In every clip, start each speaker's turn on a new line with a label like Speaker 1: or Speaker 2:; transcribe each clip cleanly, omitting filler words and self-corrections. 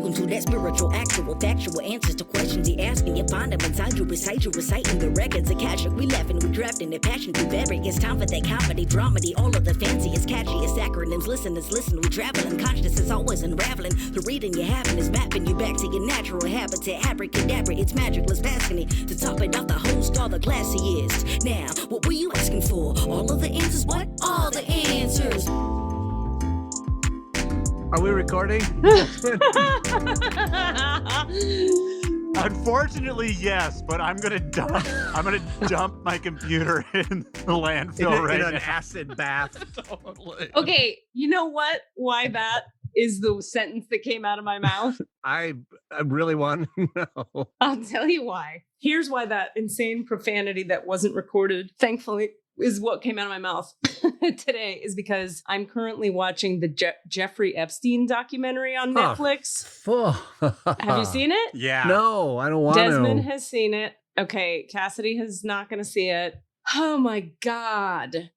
Speaker 1: Welcome to that spiritual, actual, factual answers to questions you're asking. You find them inside you, recite you, reciting the records. Akashic, we laughing, we drafting the passion to vary. It's time for that comedy, dramedy, all of the fanciest, catchiest acronyms. Listeners, listen, we traveling. Consciousness is always unraveling. The reading you're having is mapping you back to your natural habitat. Abracadabra, it's magicless, passing it. To top it off, the host, all the classiest. Now, what were you asking for? All of the answers? What? All the answers.
Speaker 2: Are we recording?
Speaker 3: Unfortunately, yes, but I'm gonna dump my computer in the landfill
Speaker 2: in
Speaker 3: now.
Speaker 2: an acid bath.
Speaker 3: Totally.
Speaker 4: Okay, you know what? Why that is the sentence that came out of my mouth?
Speaker 2: I really want to know.
Speaker 4: I'll tell you why. Here's why that insane profanity that wasn't recorded, thankfully, is what came out of my mouth today, is because I'm currently watching the Jeffrey Epstein documentary on Netflix. Have you seen it?
Speaker 3: Yeah.
Speaker 2: No, I don't want
Speaker 4: Desmond
Speaker 2: to.
Speaker 4: has seen it. Okay, Cassidy is not going to see it. Oh my God.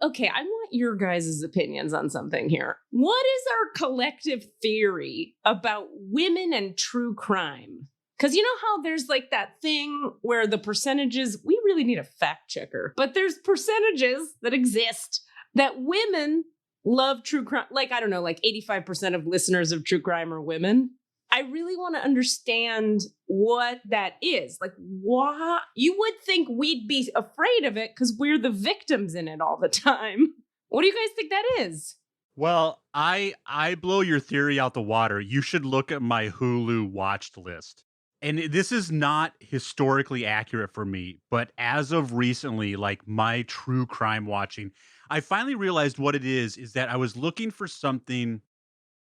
Speaker 4: Okay, I want your guys' opinions on something here. What is our collective theory about women and true crime? Because you know how there's like that thing where the percentages, we really need a fact checker, but there's percentages that exist that women love true crime. Like, I don't know, like 85% of listeners of true crime are women. I really want to understand what that is. Like, why? You would think we'd be afraid of it because we're the victims in it all the time. What do you guys think that is?
Speaker 3: Well, I blow your theory out the water. You should look at my Hulu watched list. And this is not historically accurate for me, but as of recently, like my true crime watching, I finally realized what it is that I was looking for something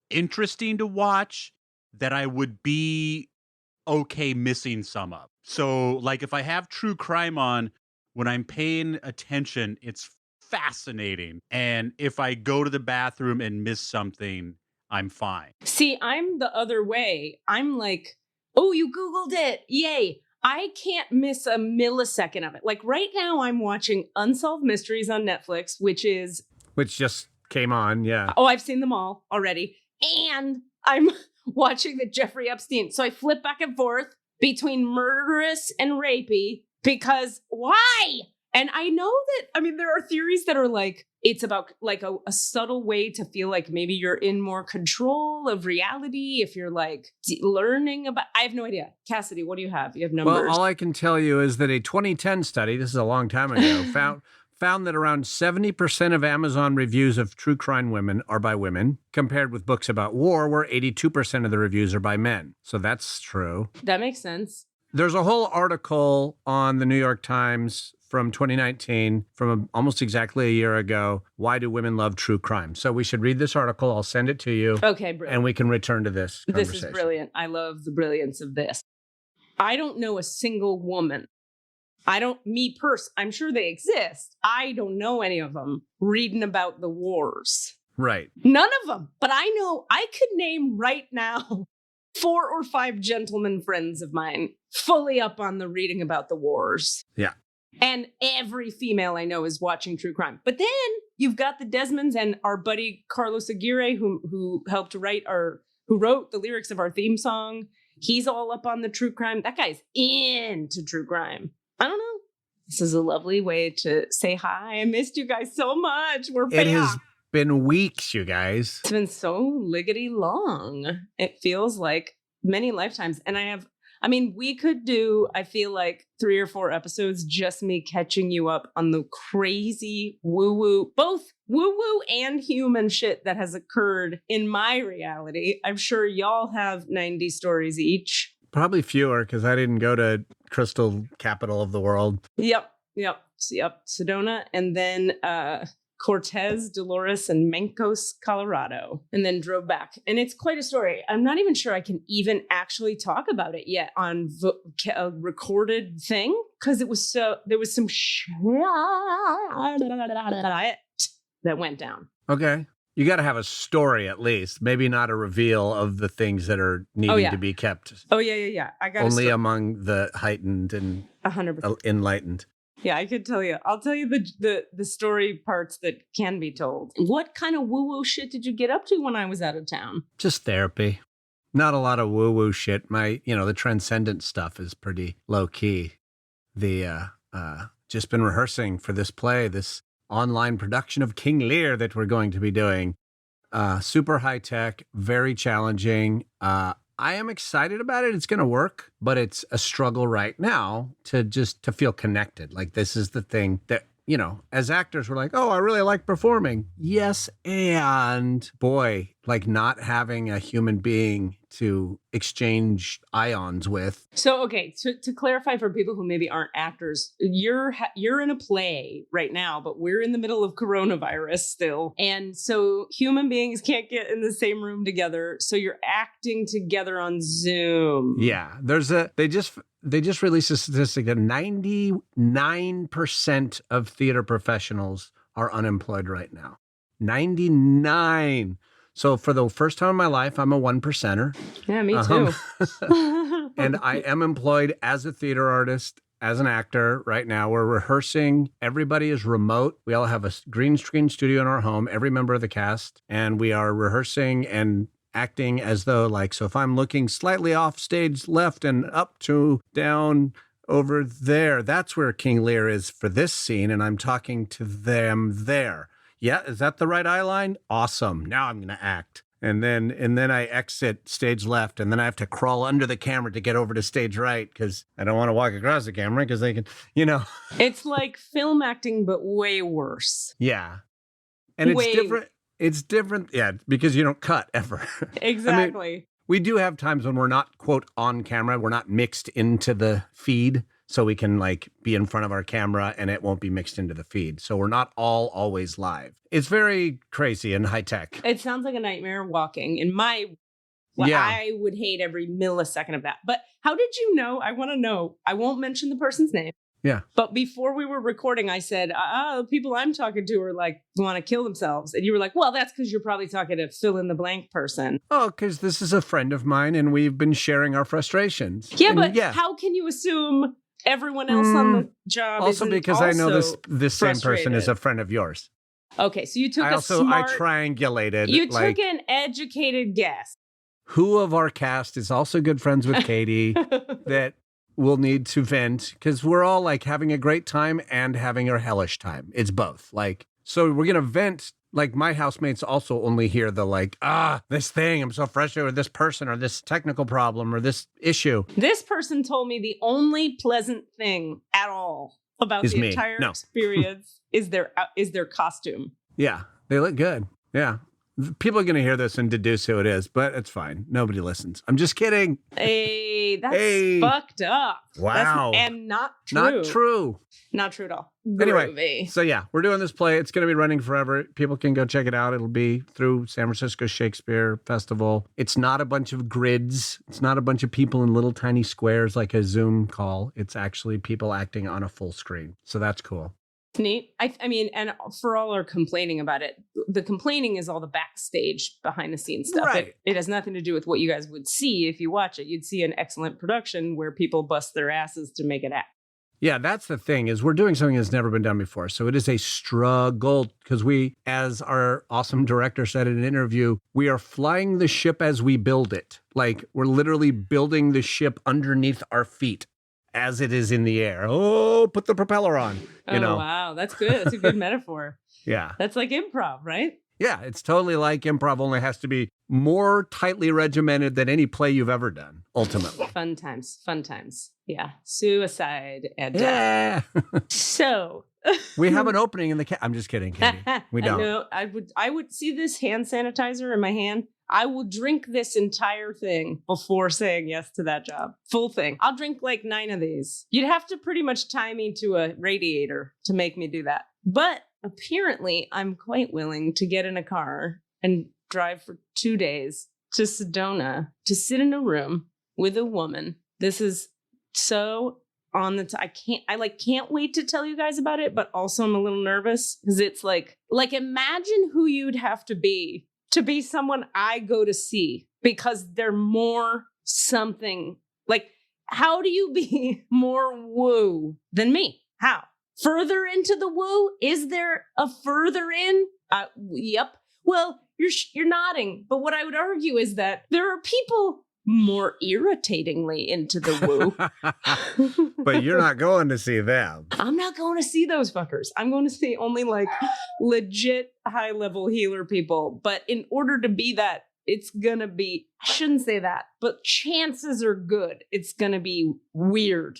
Speaker 3: interesting to watch that I would be okay missing some of. So like if I have true crime on, when I'm paying attention, it's fascinating. And if I go to the bathroom and miss something, I'm fine.
Speaker 4: See, I'm the other way. I'm like, oh, you Googled it. Yay. I can't miss a millisecond of it. Like right now I'm watching Unsolved Mysteries on Netflix, which
Speaker 2: just came on, yeah.
Speaker 4: Oh, I've seen them all already. And I'm watching the Jeffrey Epstein. So I flip back and forth between murderous and rapey because why? And I know that, I mean, there are theories that are like, it's about like a subtle way to feel like maybe you're in more control of reality if you're like learning about, I have no idea. Cassidy, what do you have? You have numbers?
Speaker 2: Well, all I can tell you is that a 2010 study, this is a long time ago, found that around 70% of Amazon reviews of true crime women are by women, compared with books about war, where 82% of the reviews are by men. So that's true.
Speaker 4: That makes sense.
Speaker 2: There's a whole article on the New York Times from 2019, from almost exactly a year ago. Why do women love true crime? So we should read this article. I'll send it to you.
Speaker 4: Okay, brilliant.
Speaker 2: And we can return to this conversation.
Speaker 4: This is brilliant. I love the brilliance of this. I don't know a single woman. I'm sure they exist. I don't know any of them reading about the wars.
Speaker 2: Right.
Speaker 4: None of them. But I know I could name right now 4 or 5 gentlemen friends of mine fully up on the reading about the wars.
Speaker 2: Yeah.
Speaker 4: And every female I know is watching true crime. But then you've got the Desmonds and our buddy Carlos Aguirre, who helped write who wrote the lyrics of our theme song. He's all up on the true crime. That guy's into true crime. I don't know. This is a lovely way to say hi. I missed you guys so much. We're back.
Speaker 2: It has been weeks, you guys.
Speaker 4: It's been so liggity long. It feels like many lifetimes. And we could do, I feel like 3 or 4 episodes, just me catching you up on the crazy woo-woo, both woo-woo and human shit that has occurred in my reality. I'm sure y'all have 90 stories each.
Speaker 2: Probably fewer, because I didn't go to Crystal Capital of the World.
Speaker 4: Yep. Sedona, and then Cortez, Dolores, and Mancos, Colorado, and then drove back. And it's quite a story. I'm not even sure I can even actually talk about it yet on a recorded thing, because there was some shit that went down.
Speaker 2: Okay. You got to have a story at least, maybe not a reveal of the things that are needing to be kept.
Speaker 4: Oh, yeah. I got
Speaker 2: only among the heightened and
Speaker 4: 100%
Speaker 2: enlightened.
Speaker 4: Yeah, I could tell you. I'll tell you the story parts that can be told. What kind of woo-woo shit did you get up to when I was out of town?
Speaker 2: Just therapy. Not a lot of woo-woo shit. The transcendent stuff is pretty low-key. Just been rehearsing for this play, this online production of King Lear that we're going to be doing. Super high-tech, very challenging. I am excited about it. It's going to work, but it's a struggle right now to feel connected. Like, this is the thing that, as actors, we're like, oh, I really like performing. Yes, and boy, like not having a human being to exchange ions with.
Speaker 4: So, okay, to clarify for people who maybe aren't actors, you're in a play right now, but we're in the middle of coronavirus still. And so human beings can't get in the same room together. So you're acting together on Zoom.
Speaker 2: Yeah, they just released a statistic that 99% of theater professionals are unemployed right now. 99. So for the first time in my life, I'm a 1%er.
Speaker 4: Yeah, me too.
Speaker 2: And I am employed as a theater artist, as an actor right now. We're rehearsing. Everybody is remote. We all have a green screen studio in our home, every member of the cast. And we are rehearsing and acting as though, like, so if I'm looking slightly off stage left and up to down over there, that's where King Lear is for this scene. And I'm talking to them there. Yeah, is that the right eye line? Awesome. Now I'm going to act. And then I exit stage left, and then I have to crawl under the camera to get over to stage right because I don't want to walk across the camera because they can,
Speaker 4: It's like film acting, but way worse.
Speaker 2: Yeah. And it's different. It's different. Yeah, because you don't cut ever.
Speaker 4: Exactly.
Speaker 2: I mean, we do have times when we're not, quote, on camera. We're not mixed into the feed. So we can like be in front of our camera and it won't be mixed into the feed. So we're not always live. It's very crazy and high tech.
Speaker 4: It sounds like a nightmare walking. I would hate every millisecond of that. But how did you know? I want to know. I won't mention the person's name.
Speaker 2: Yeah.
Speaker 4: But before we were recording, I said, the people I'm talking to are like, want to kill themselves. And you were like, well, that's because you're probably talking to fill in the blank person.
Speaker 2: Oh, because this is a friend of mine and we've been sharing our frustrations.
Speaker 4: Yeah, but how can you assume everyone else on the job
Speaker 2: also because I know this same person is a friend of yours.
Speaker 4: Okay, so you took
Speaker 2: I triangulated.
Speaker 4: You took an educated guess.
Speaker 2: Who of our cast is also good friends with Katie that will need to vent because we're all like having a great time and having a hellish time. It's both. Like, so we're gonna vent. Like, my housemates also only hear the like, this thing, I'm so frustrated with this person or this technical problem or this issue.
Speaker 4: This person told me the only pleasant thing at all about the entire experience is their costume.
Speaker 2: Yeah, they look good. Yeah. People are going to hear this and deduce who it is, but it's fine. Nobody listens. I'm just kidding.
Speaker 4: Hey, that's fucked up.
Speaker 2: Wow.
Speaker 4: And not true.
Speaker 2: Not true.
Speaker 4: Not true at all.
Speaker 2: Anyway, so yeah, we're doing this play. It's going to be running forever. People can go check it out. It'll be through San Francisco Shakespeare Festival. It's not a bunch of grids. It's not a bunch of people in little tiny squares like a Zoom call. It's actually people acting on a full screen. So that's cool.
Speaker 4: It's neat. I mean, and for all our complaining about it, the complaining is all the backstage behind the scenes stuff.
Speaker 2: Right.
Speaker 4: It has nothing to do with what you guys would see if you watch it. You'd see an excellent production where people bust their asses to make it act.
Speaker 2: Yeah, that's the thing is we're doing something that's never been done before. So it is a struggle because we, as our awesome director said in an interview, we are flying the ship as we build it. Like we're literally building the ship underneath our feet as it is in the air. Oh, put the propeller on.
Speaker 4: Wow. That's good. That's a good metaphor.
Speaker 2: Yeah.
Speaker 4: That's like improv, right?
Speaker 2: Yeah, it's totally like improv, only has to be more tightly regimented than any play you've ever done, ultimately.
Speaker 4: Fun times. Yeah. Suicide and
Speaker 2: death.
Speaker 4: So
Speaker 2: we have an opening in the I'm just kidding, Katie. We don't.
Speaker 4: No, I would see this hand sanitizer in my hand. I will drink this entire thing before saying yes to that job. Full thing. I'll drink like 9 of these. You'd have to pretty much tie me to a radiator to make me do that. But apparently, I'm quite willing to get in a car and drive for 2 days to Sedona to sit in a room with a woman. This is so on the I can't wait to tell you guys about it, but also I'm a little nervous because it's like imagine who you'd have to be someone I go to see because they're more something. Like, how do you be more woo than me? How? Further into the woo? Is there a further in? Yep. Well, you're nodding, but what I would argue is that there are people more irritatingly into the woo.
Speaker 2: But you're not going to see them.
Speaker 4: I'm not going to see those fuckers. I'm going to see only like legit high level healer people. But in order to be that, it's going to be, I shouldn't say that, but chances are good. It's going to be weird,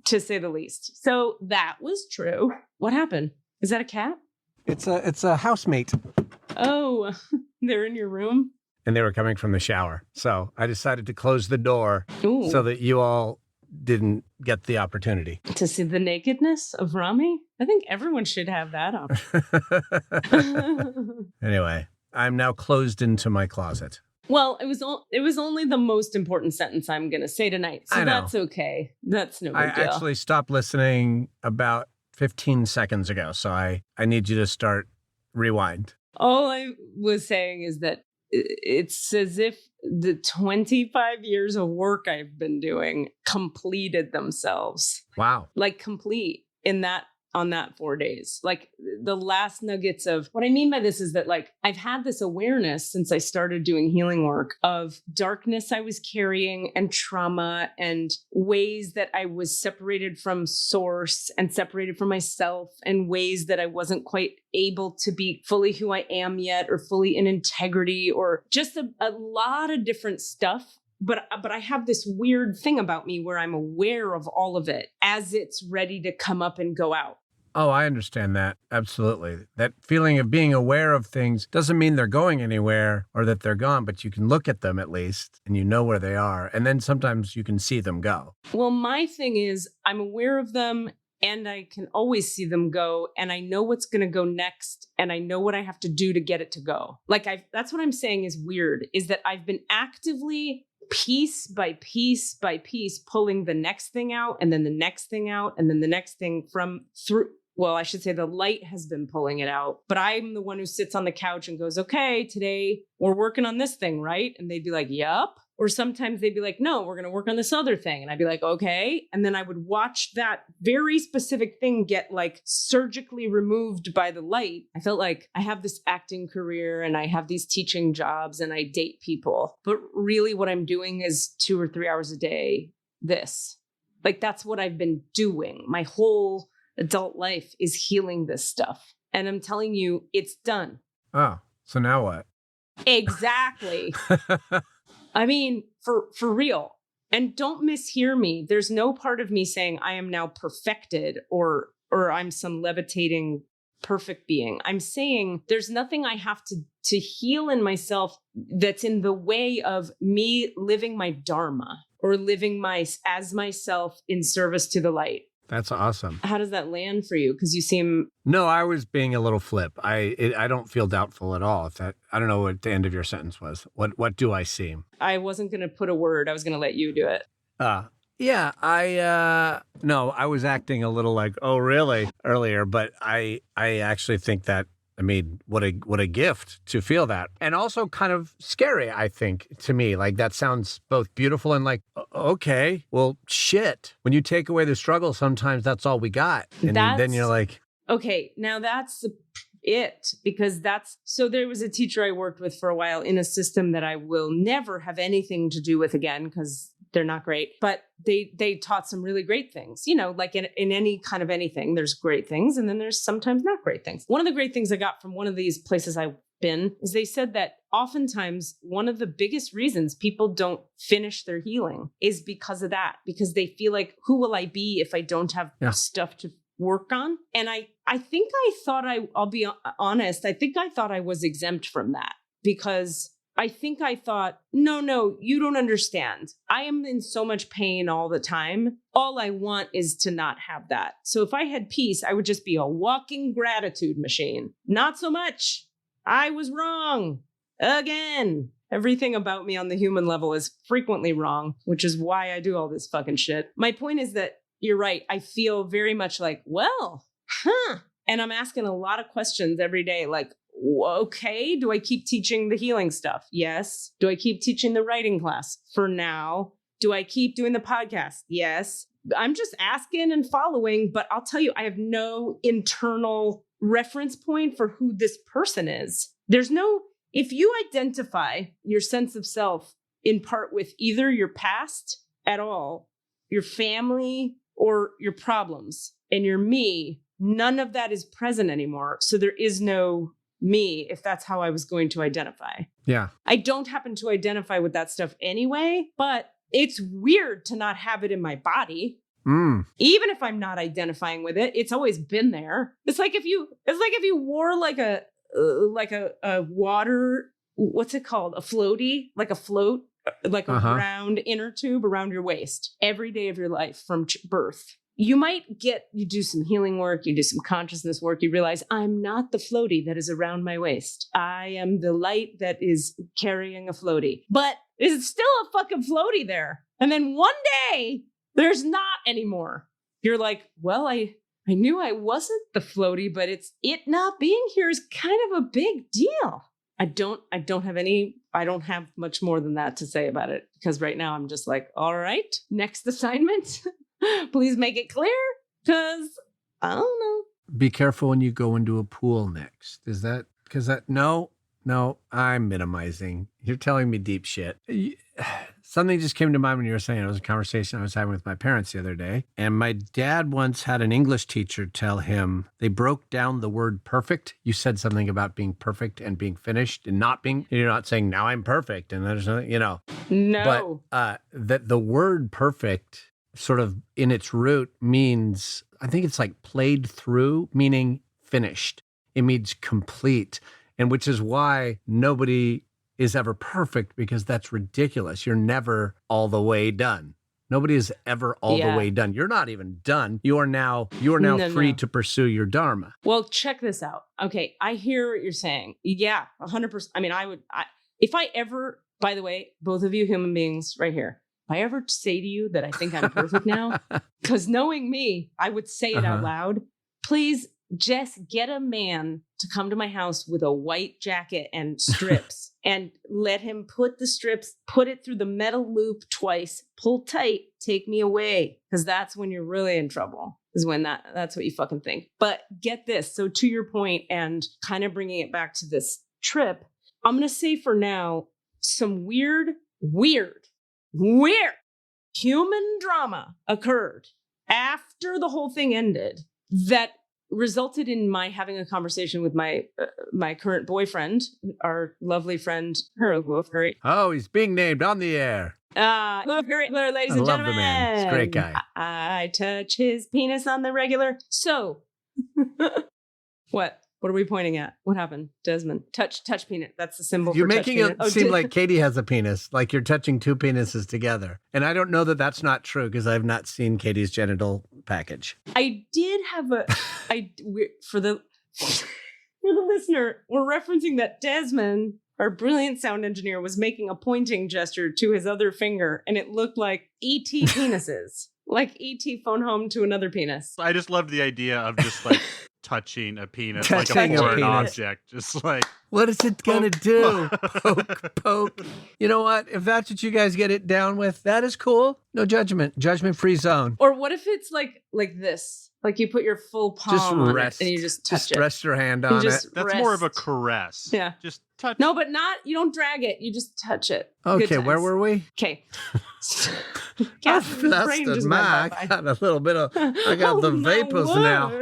Speaker 4: to say the least. So that was true. What happened? Is that a cat?
Speaker 2: It's a housemate.
Speaker 4: Oh, they're in your room?
Speaker 2: And they were coming from the shower. So I decided to close the door
Speaker 4: Ooh.
Speaker 2: so that you all didn't get the opportunity.
Speaker 4: To see the nakedness of Rami? I think everyone should have that option.
Speaker 2: Anyway, I'm now closed into my closet.
Speaker 4: Well, it was only the most important sentence I'm going to say tonight. So that's okay. That's no big deal.
Speaker 2: I actually stopped listening about 15 seconds ago. So I need you to start rewind.
Speaker 4: All I was saying is that it's as if the 25 years of work I've been doing completed themselves.
Speaker 2: Wow.
Speaker 4: Like complete on that 4 days. Like the last nuggets of what I mean by this is that like I've had this awareness since I started doing healing work of darkness I was carrying and trauma and ways that I was separated from source and separated from myself and ways that I wasn't quite able to be fully who I am yet or fully in integrity or just a lot of different stuff. But I have this weird thing about me where I'm aware of all of it as it's ready to come up and go out.
Speaker 2: Oh, I understand that. Absolutely. That feeling of being aware of things doesn't mean they're going anywhere or that they're gone, but you can look at them at least and you know where they are. And then sometimes you can see them go. Well,
Speaker 4: my thing is I'm aware of them and I can always see them go and I know what's going to go next and I know what I have to do to get it to go. Like that's what I'm saying is weird, is that I've been actively piece by piece by piece pulling the next thing out and then the next thing out and then the next thing through. Well, I should say the light has been pulling it out, but I'm the one who sits on the couch and goes, okay, today we're working on this thing, right? And they'd be like, yup. Or sometimes they'd be like, no, we're going to work on this other thing. And I'd be like, okay. And then I would watch that very specific thing get like surgically removed by the light. I felt like I have this acting career and I have these teaching jobs and I date people. But really what I'm doing is 2 or 3 hours a day, this. Like that's what I've been doing. My whole adult life is healing this stuff. And I'm telling you, it's done.
Speaker 2: Oh, so now what?
Speaker 4: Exactly. I mean, for real. And don't mishear me. There's no part of me saying I am now perfected or I'm some levitating perfect being. I'm saying there's nothing I have to heal in myself that's in the way of me living my dharma or living as myself in service to the light.
Speaker 2: That's awesome.
Speaker 4: How does that land for you? Because you seem...
Speaker 2: No, I was being a little flip. I don't feel doubtful at all. I don't know what the end of your sentence was. What do I seem?
Speaker 4: I wasn't going to put a word. I was going to let you do it.
Speaker 2: Yeah, I was acting a little like, oh, really? Earlier, but I actually think that, I mean, what a gift to feel that. And also kind of scary, I think, to me. Like, that sounds both beautiful and like, okay, well, shit. When you take away the struggle, sometimes that's all we got. And then you're like... Okay,
Speaker 4: now that's it. Because so there was a teacher I worked with for a while in a system that I will never have anything to do with again, because they're not great, but they taught some really great things, like in any kind of anything, there's great things. And then there's sometimes not great things. One of the great things I got from one of these places I've been is they said that oftentimes one of the biggest reasons people don't finish their healing is because of that, because they feel like, who will I be if I don't have stuff to work on? And I think I'll be honest, I think I thought I was exempt from that because I think I thought, no, you don't understand. I am in so much pain all the time. All I want is to not have that. So if I had peace, I would just be a walking gratitude machine. Not so much. I was wrong. Again. Everything about me on the human level is frequently wrong, which is why I do all this fucking shit. My point is that you're right. I feel very much like, and I'm asking a lot of questions every day, like, okay, do I keep teaching the healing stuff? Yes. Do I keep teaching the writing class? For now. Do I keep doing the podcast? Yes. I'm just asking and following, but I'll tell you, I have no internal reference point for who this person is. If you identify your sense of self in part with either your past at all, your family, or your problems, and your me, none of that is present anymore. So there is no me, if that's how I was going to identify.
Speaker 2: Yeah.
Speaker 4: I don't happen to identify with that stuff anyway, but it's weird to not have it in my body. Even if I'm not identifying with it, it's always been there. It's like if you wore like a water, what's it called? A floaty, like a float, like a round inner tube around your waist every day of your life from birth. You do some healing work, you do some consciousness work, you realize I'm not the floaty that is around my waist. I am the light that is carrying a floaty. But there's still a fucking floaty there. And then one day, there's not anymore. You're like, well, I knew I wasn't the floaty, but it not being here is kind of a big deal. I don't have much more than that to say about it, because right now I'm just like, all right, next assignment. Please make it clear, because I don't know.
Speaker 2: Be careful when you go into a pool next. No, I'm minimizing. You're telling me deep shit. Something just came to mind when you were saying it. Was a conversation I was having with my parents the other day. And my dad once had an English teacher tell him, they broke down the word perfect. You said something about being perfect and being finished and not being, you're not saying now I'm perfect. And there's nothing,
Speaker 4: No.
Speaker 2: But that the word perfect sort of in its root means, I think it's like played through, meaning finished. It means complete. And which is why nobody is ever perfect, because that's ridiculous. You're never all the way done. Nobody is ever all the way done. You're not even done. You are now free to pursue your dharma.
Speaker 4: Well, check this out. Okay, I hear what you're saying. Yeah, 100%. I mean, if I ever, by the way, both of you human beings right here, if I ever say to you that I think I'm perfect now, because knowing me, I would say it out loud. Please just get a man to come to my house with a white jacket and strips and let him put it through the metal loop twice, pull tight, take me away. Because that's when you're really in trouble, is when that's what you fucking think. But get this. So to your point, and kind of bringing it back to this trip, I'm going to say for now, some weird human drama occurred after the whole thing ended that resulted in my having a conversation with my current boyfriend, our lovely friend, Hooray.
Speaker 2: Oh, he's being named on the air.
Speaker 4: Hooray, ladies and gentlemen.
Speaker 2: I love the man. He's a great guy.
Speaker 4: I touch his penis on the regular. So, what? What are we pointing at? What happened, Desmond? Touch penis. That's the symbol.
Speaker 2: You're
Speaker 4: for
Speaker 2: making it seem like Katie has a penis, like you're touching two penises together. And I don't know that that's not true, because I've not seen Katie's genital package.
Speaker 4: I did have for the listener, we're referencing that Desmond, our brilliant sound engineer, was making a pointing gesture to his other finger, and it looked like E.T. penises, like E.T. phone home to another penis.
Speaker 3: I just loved the idea of just like touching a penis,
Speaker 2: Touching
Speaker 3: like a foreign
Speaker 2: penis.
Speaker 3: object, just like,
Speaker 2: what is it gonna do? Poke. You know what? If that's what you guys get it down with, that is cool. No judgment. Judgment-free zone.
Speaker 4: Or what if it's like this? Like you put your full palm on it and you just touch it.
Speaker 2: Rest your hand on it.
Speaker 3: that's more of a caress.
Speaker 4: Yeah.
Speaker 3: Just touch.
Speaker 4: No, but you don't drag it. You just touch it.
Speaker 2: Okay, where were we?
Speaker 4: Okay.
Speaker 2: That's the Mac. I got a little bit of, I got the vapors now.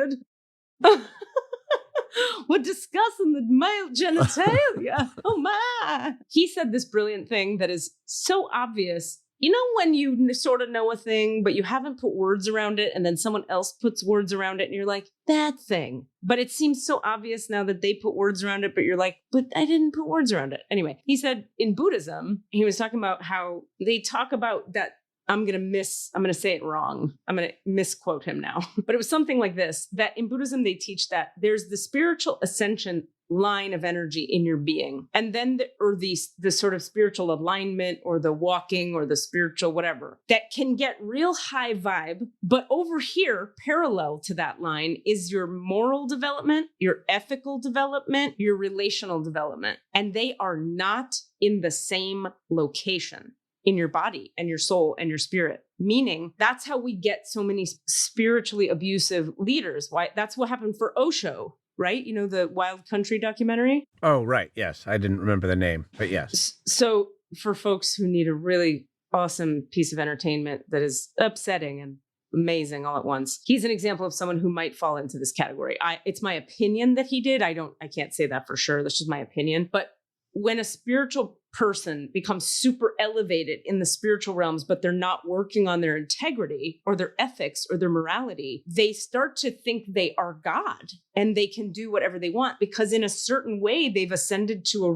Speaker 4: We're discussing the male genitalia. Oh my. He said this brilliant thing that is so obvious. You know, when you sort of know a thing, but you haven't put words around it, and then someone else puts words around it, and you're like, that thing. But it seems so obvious now that they put words around it, but you're like, but I didn't put words around it. Anyway, he said in Buddhism, he was talking about how they talk about that. I'm going to say it wrong. I'm going to misquote him now. But it was something like this, that in Buddhism, they teach that there's the spiritual ascension line of energy in your being. And then the sort of spiritual alignment, or the walking, or the spiritual whatever, that can get real high vibe. But over here, parallel to that line, is your moral development, your ethical development, your relational development. And they are not in the same location in your body and your soul and your spirit. Meaning that's how we get so many spiritually abusive leaders. Why? That's what happened for Osho, right? You know, the Wild Country documentary?
Speaker 2: Oh, right. Yes. I didn't remember the name, but yes.
Speaker 4: So for folks who need a really awesome piece of entertainment that is upsetting and amazing all at once, he's an example of someone who might fall into this category. It's my opinion that he did. I can't say that for sure. That's just my opinion. But when a spiritual person becomes super elevated in the spiritual realms, but they're not working on their integrity or their ethics or their morality, they start to think they are God and they can do whatever they want because in a certain way, they've ascended to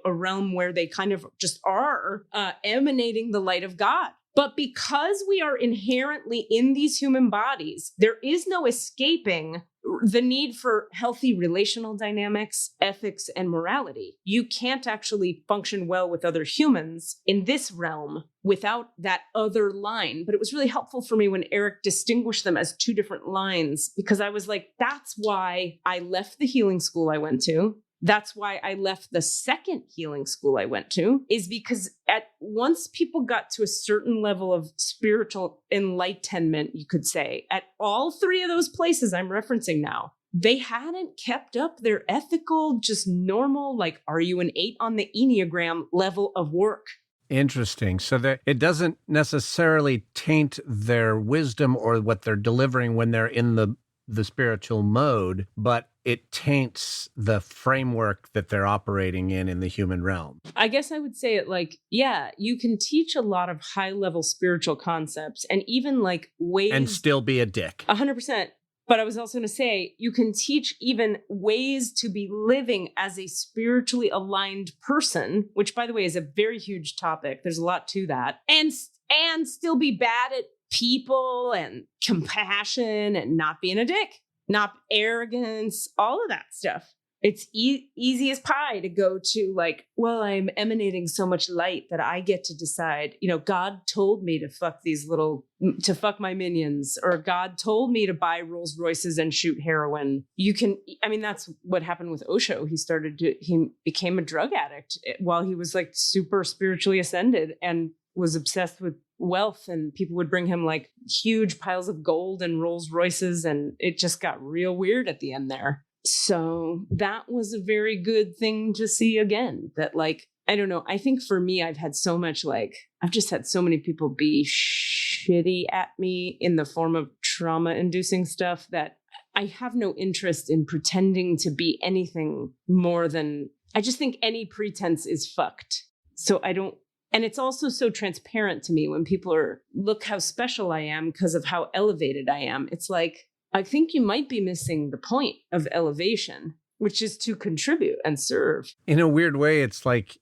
Speaker 4: a realm where they kind of just are emanating the light of God. But because we are inherently in these human bodies, there is no escaping the need for healthy relational dynamics, ethics, and morality. You can't actually function well with other humans in this realm without that other line. But it was really helpful for me when Eric distinguished them as two different lines, because I was like, that's why I left the healing school I went to. That's why I left the second healing school I went to, is because once people got to a certain level of spiritual enlightenment, you could say, at all three of those places I'm referencing now, they hadn't kept up their ethical, just normal, like, are you an 8 on the Enneagram level of work?
Speaker 2: Interesting. So that it doesn't necessarily taint their wisdom or what they're delivering when they're in the spiritual mode, but it taints the framework that they're operating in the human realm.
Speaker 4: I guess I would say it like, yeah, you can teach a lot of high level spiritual concepts and even like ways.
Speaker 2: And still be a dick.
Speaker 4: 100%. But I was also going to say, you can teach even ways to be living as a spiritually aligned person, which by the way is a very huge topic. There's a lot to that. And still be bad at people and compassion and not being a dick, not arrogance, all of that stuff. It's easy as pie to go to like, well, I'm emanating so much light that I get to decide, you know, God told me to fuck my minions, or God told me to buy Rolls Royces and shoot heroin. That's what happened with Osho. He became a drug addict while he was like super spiritually ascended and was obsessed with wealth, and people would bring him like huge piles of gold and Rolls Royces, and it just got real weird at the end there. So that was a very good thing to see again, that like, I don't know. I think for me, I've just had so many people be shitty at me in the form of trauma inducing stuff that I have no interest in pretending to be anything more than, I just think any pretense is fucked. So I don't. And it's also so transparent to me when people look how special I am because of how elevated I am. It's like, I think you might be missing the point of elevation, which is to contribute and serve.
Speaker 2: In a weird way, it's like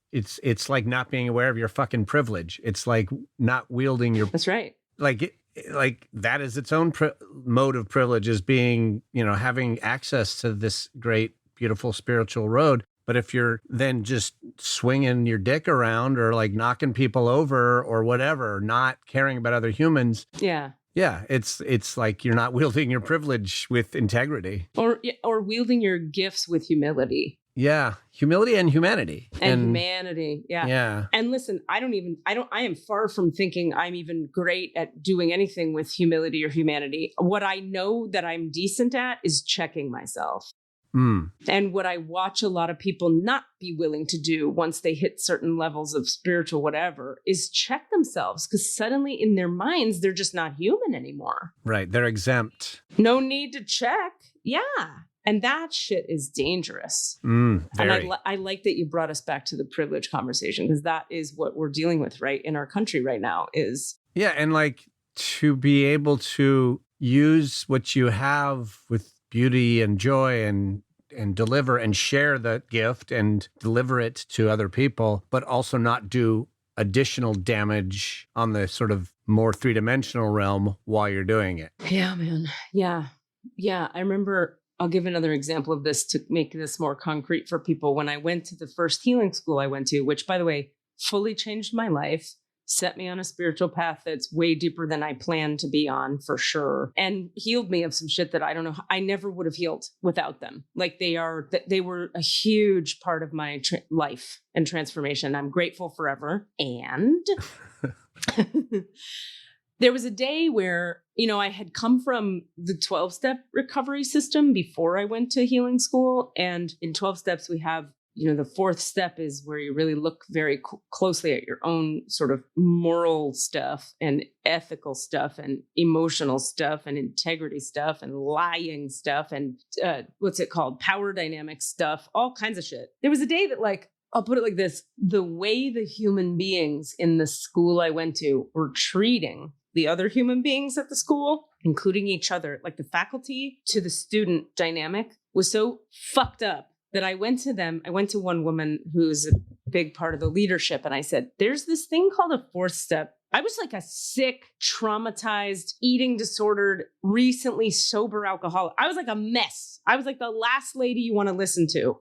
Speaker 2: not being aware of your fucking privilege. It's like not wielding your.
Speaker 4: That's right.
Speaker 2: Like that is its own mode of privilege, is being, having access to this great, beautiful spiritual road. But if you're then just swinging your dick around or like knocking people over or whatever, not caring about other humans.
Speaker 4: Yeah.
Speaker 2: Yeah. It's like you're not wielding your privilege with integrity.
Speaker 4: Or wielding your gifts with humility.
Speaker 2: Yeah. Humility and humanity.
Speaker 4: And humanity. Yeah.
Speaker 2: Yeah.
Speaker 4: And listen, I am far from thinking I'm even great at doing anything with humility or humanity. What I know that I'm decent at is checking myself. And what I watch a lot of people not be willing to do once they hit certain levels of spiritual whatever is check themselves, because suddenly in their minds, they're just not human anymore.
Speaker 2: Right. They're exempt.
Speaker 4: No need to check. Yeah. And that shit is dangerous.
Speaker 2: Very.
Speaker 4: And I like that you brought us back to the privilege conversation, because that is what we're dealing with right in our country right now is.
Speaker 2: Yeah. And like to be able to use what you have with beauty and joy and deliver and share the gift and deliver it to other people, but also not do additional damage on the sort of more three-dimensional realm while you're doing it.
Speaker 4: Yeah, man. Yeah. Yeah. I remember, I'll give another example of this to make this more concrete for people. When I went to the first healing school I went to, which by the way, fully changed my life, set me on a spiritual path that's way deeper than I planned to be on, for sure, and healed me of some shit that I don't know. I never would have healed without them. Like they were a huge part of my life and transformation. I'm grateful forever. And There was a day where, I had come from the 12-step recovery system before I went to healing school. And in 12 steps, we have, the fourth step is where you really look very closely at your own sort of moral stuff and ethical stuff and emotional stuff and integrity stuff and lying stuff and what's it called? Power dynamic stuff, all kinds of shit. There was a day that, like, I'll put it like this. The way the human beings in the school I went to were treating the other human beings at the school, including each other, like the faculty to the student dynamic, was so fucked up that I went to one woman who's a big part of the leadership, and I said, there's this thing called a fourth step. I was like a sick, traumatized, eating disordered, recently sober alcoholic. I was like a mess. I was like the last lady you want to listen to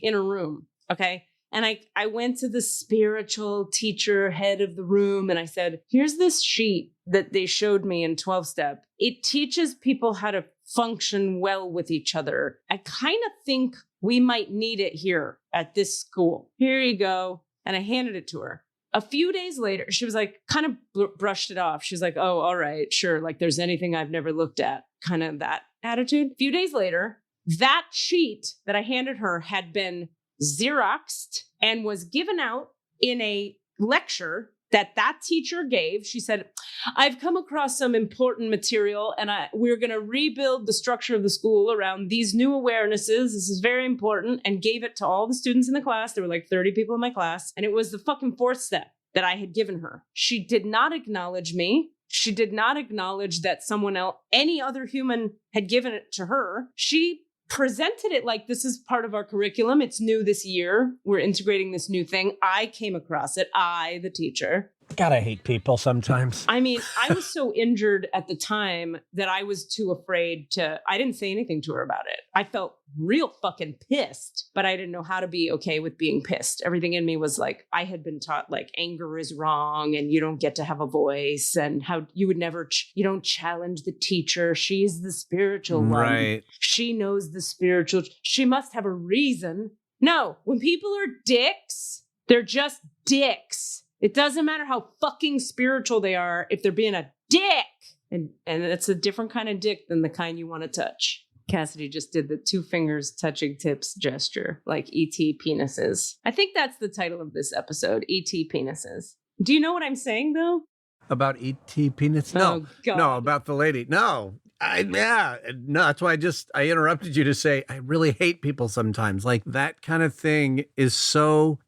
Speaker 4: in a room, okay? And I went to the spiritual teacher, head of the room, and I said, here's this sheet that they showed me in 12-step. It teaches people how to function well with each other. I kind of think we might need it here at this school. Here you go. And I handed it to her. A few days later, she was like, kind of brushed it off. She was like, oh, all right, sure. Like there's anything I've never looked at, kind of that attitude. A few days later, that sheet that I handed her had been Xeroxed and was given out in a lecture that teacher gave. She said, I've come across some important material and we're going to rebuild the structure of the school around these new awarenesses. This is very important, and gave it to all the students in the class. There were like 30 people in my class, and it was the fucking fourth step that I had given her. She did not acknowledge me. She did not acknowledge that someone else, any other human, had given it to her. She presented it like, this is part of our curriculum. It's new this year. We're integrating this new thing. I came across it. I, the teacher.
Speaker 2: God, I hate people sometimes.
Speaker 4: I mean, I was so injured at the time that I was too afraid I didn't say anything to her about it. I felt real fucking pissed, but I didn't know how to be okay with being pissed. Everything in me was like, I had been taught like anger is wrong and you don't get to have a voice, and how you would never, you don't challenge the teacher. She's the spiritual one.
Speaker 2: Right.
Speaker 4: She knows the spiritual. She must have a reason. No, when people are dicks, they're just dicks. It doesn't matter how fucking spiritual they are if they're being a dick. And it's a different kind of dick than the kind you want to touch. Cassidy just did the 2 fingers touching tips gesture, like E.T. penises. I think that's the title of this episode, E.T. penises. Do you know what I'm saying, though?
Speaker 2: About E.T. penis? No,
Speaker 4: Oh, God.
Speaker 2: no, about the lady. No, that's why I interrupted you to say, I really hate people sometimes. Like that kind of thing is so,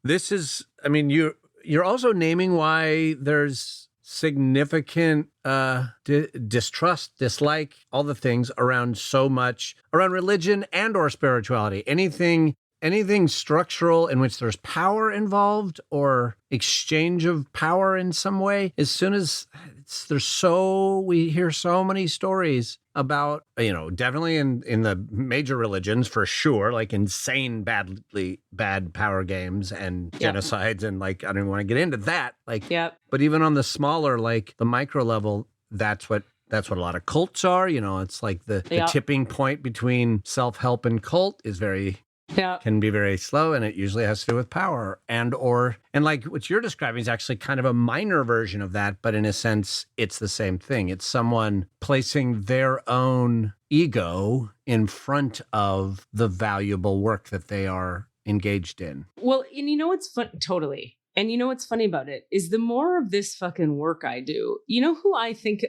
Speaker 2: you're also naming why there's significant distrust, dislike, all the things around religion and or spirituality. Anything structural in which there's power involved or exchange of power in some way, as soon as we hear so many stories about, definitely in the major religions for sure, like insane bad power games and genocides, and like, I don't even want to get into that. Like, but even on the smaller, like the micro level, that's what a lot of cults are. It's like the tipping point between self-help and cult is can be very slow, and it usually has to do with power and like what you're describing is actually kind of a minor version of that, but in a sense, it's the same thing. It's someone placing their own ego in front of the valuable work that they are engaged in.
Speaker 4: Well, and you know what's fun? Totally. And you know what's funny about it is the more of this fucking work I do, you know who I think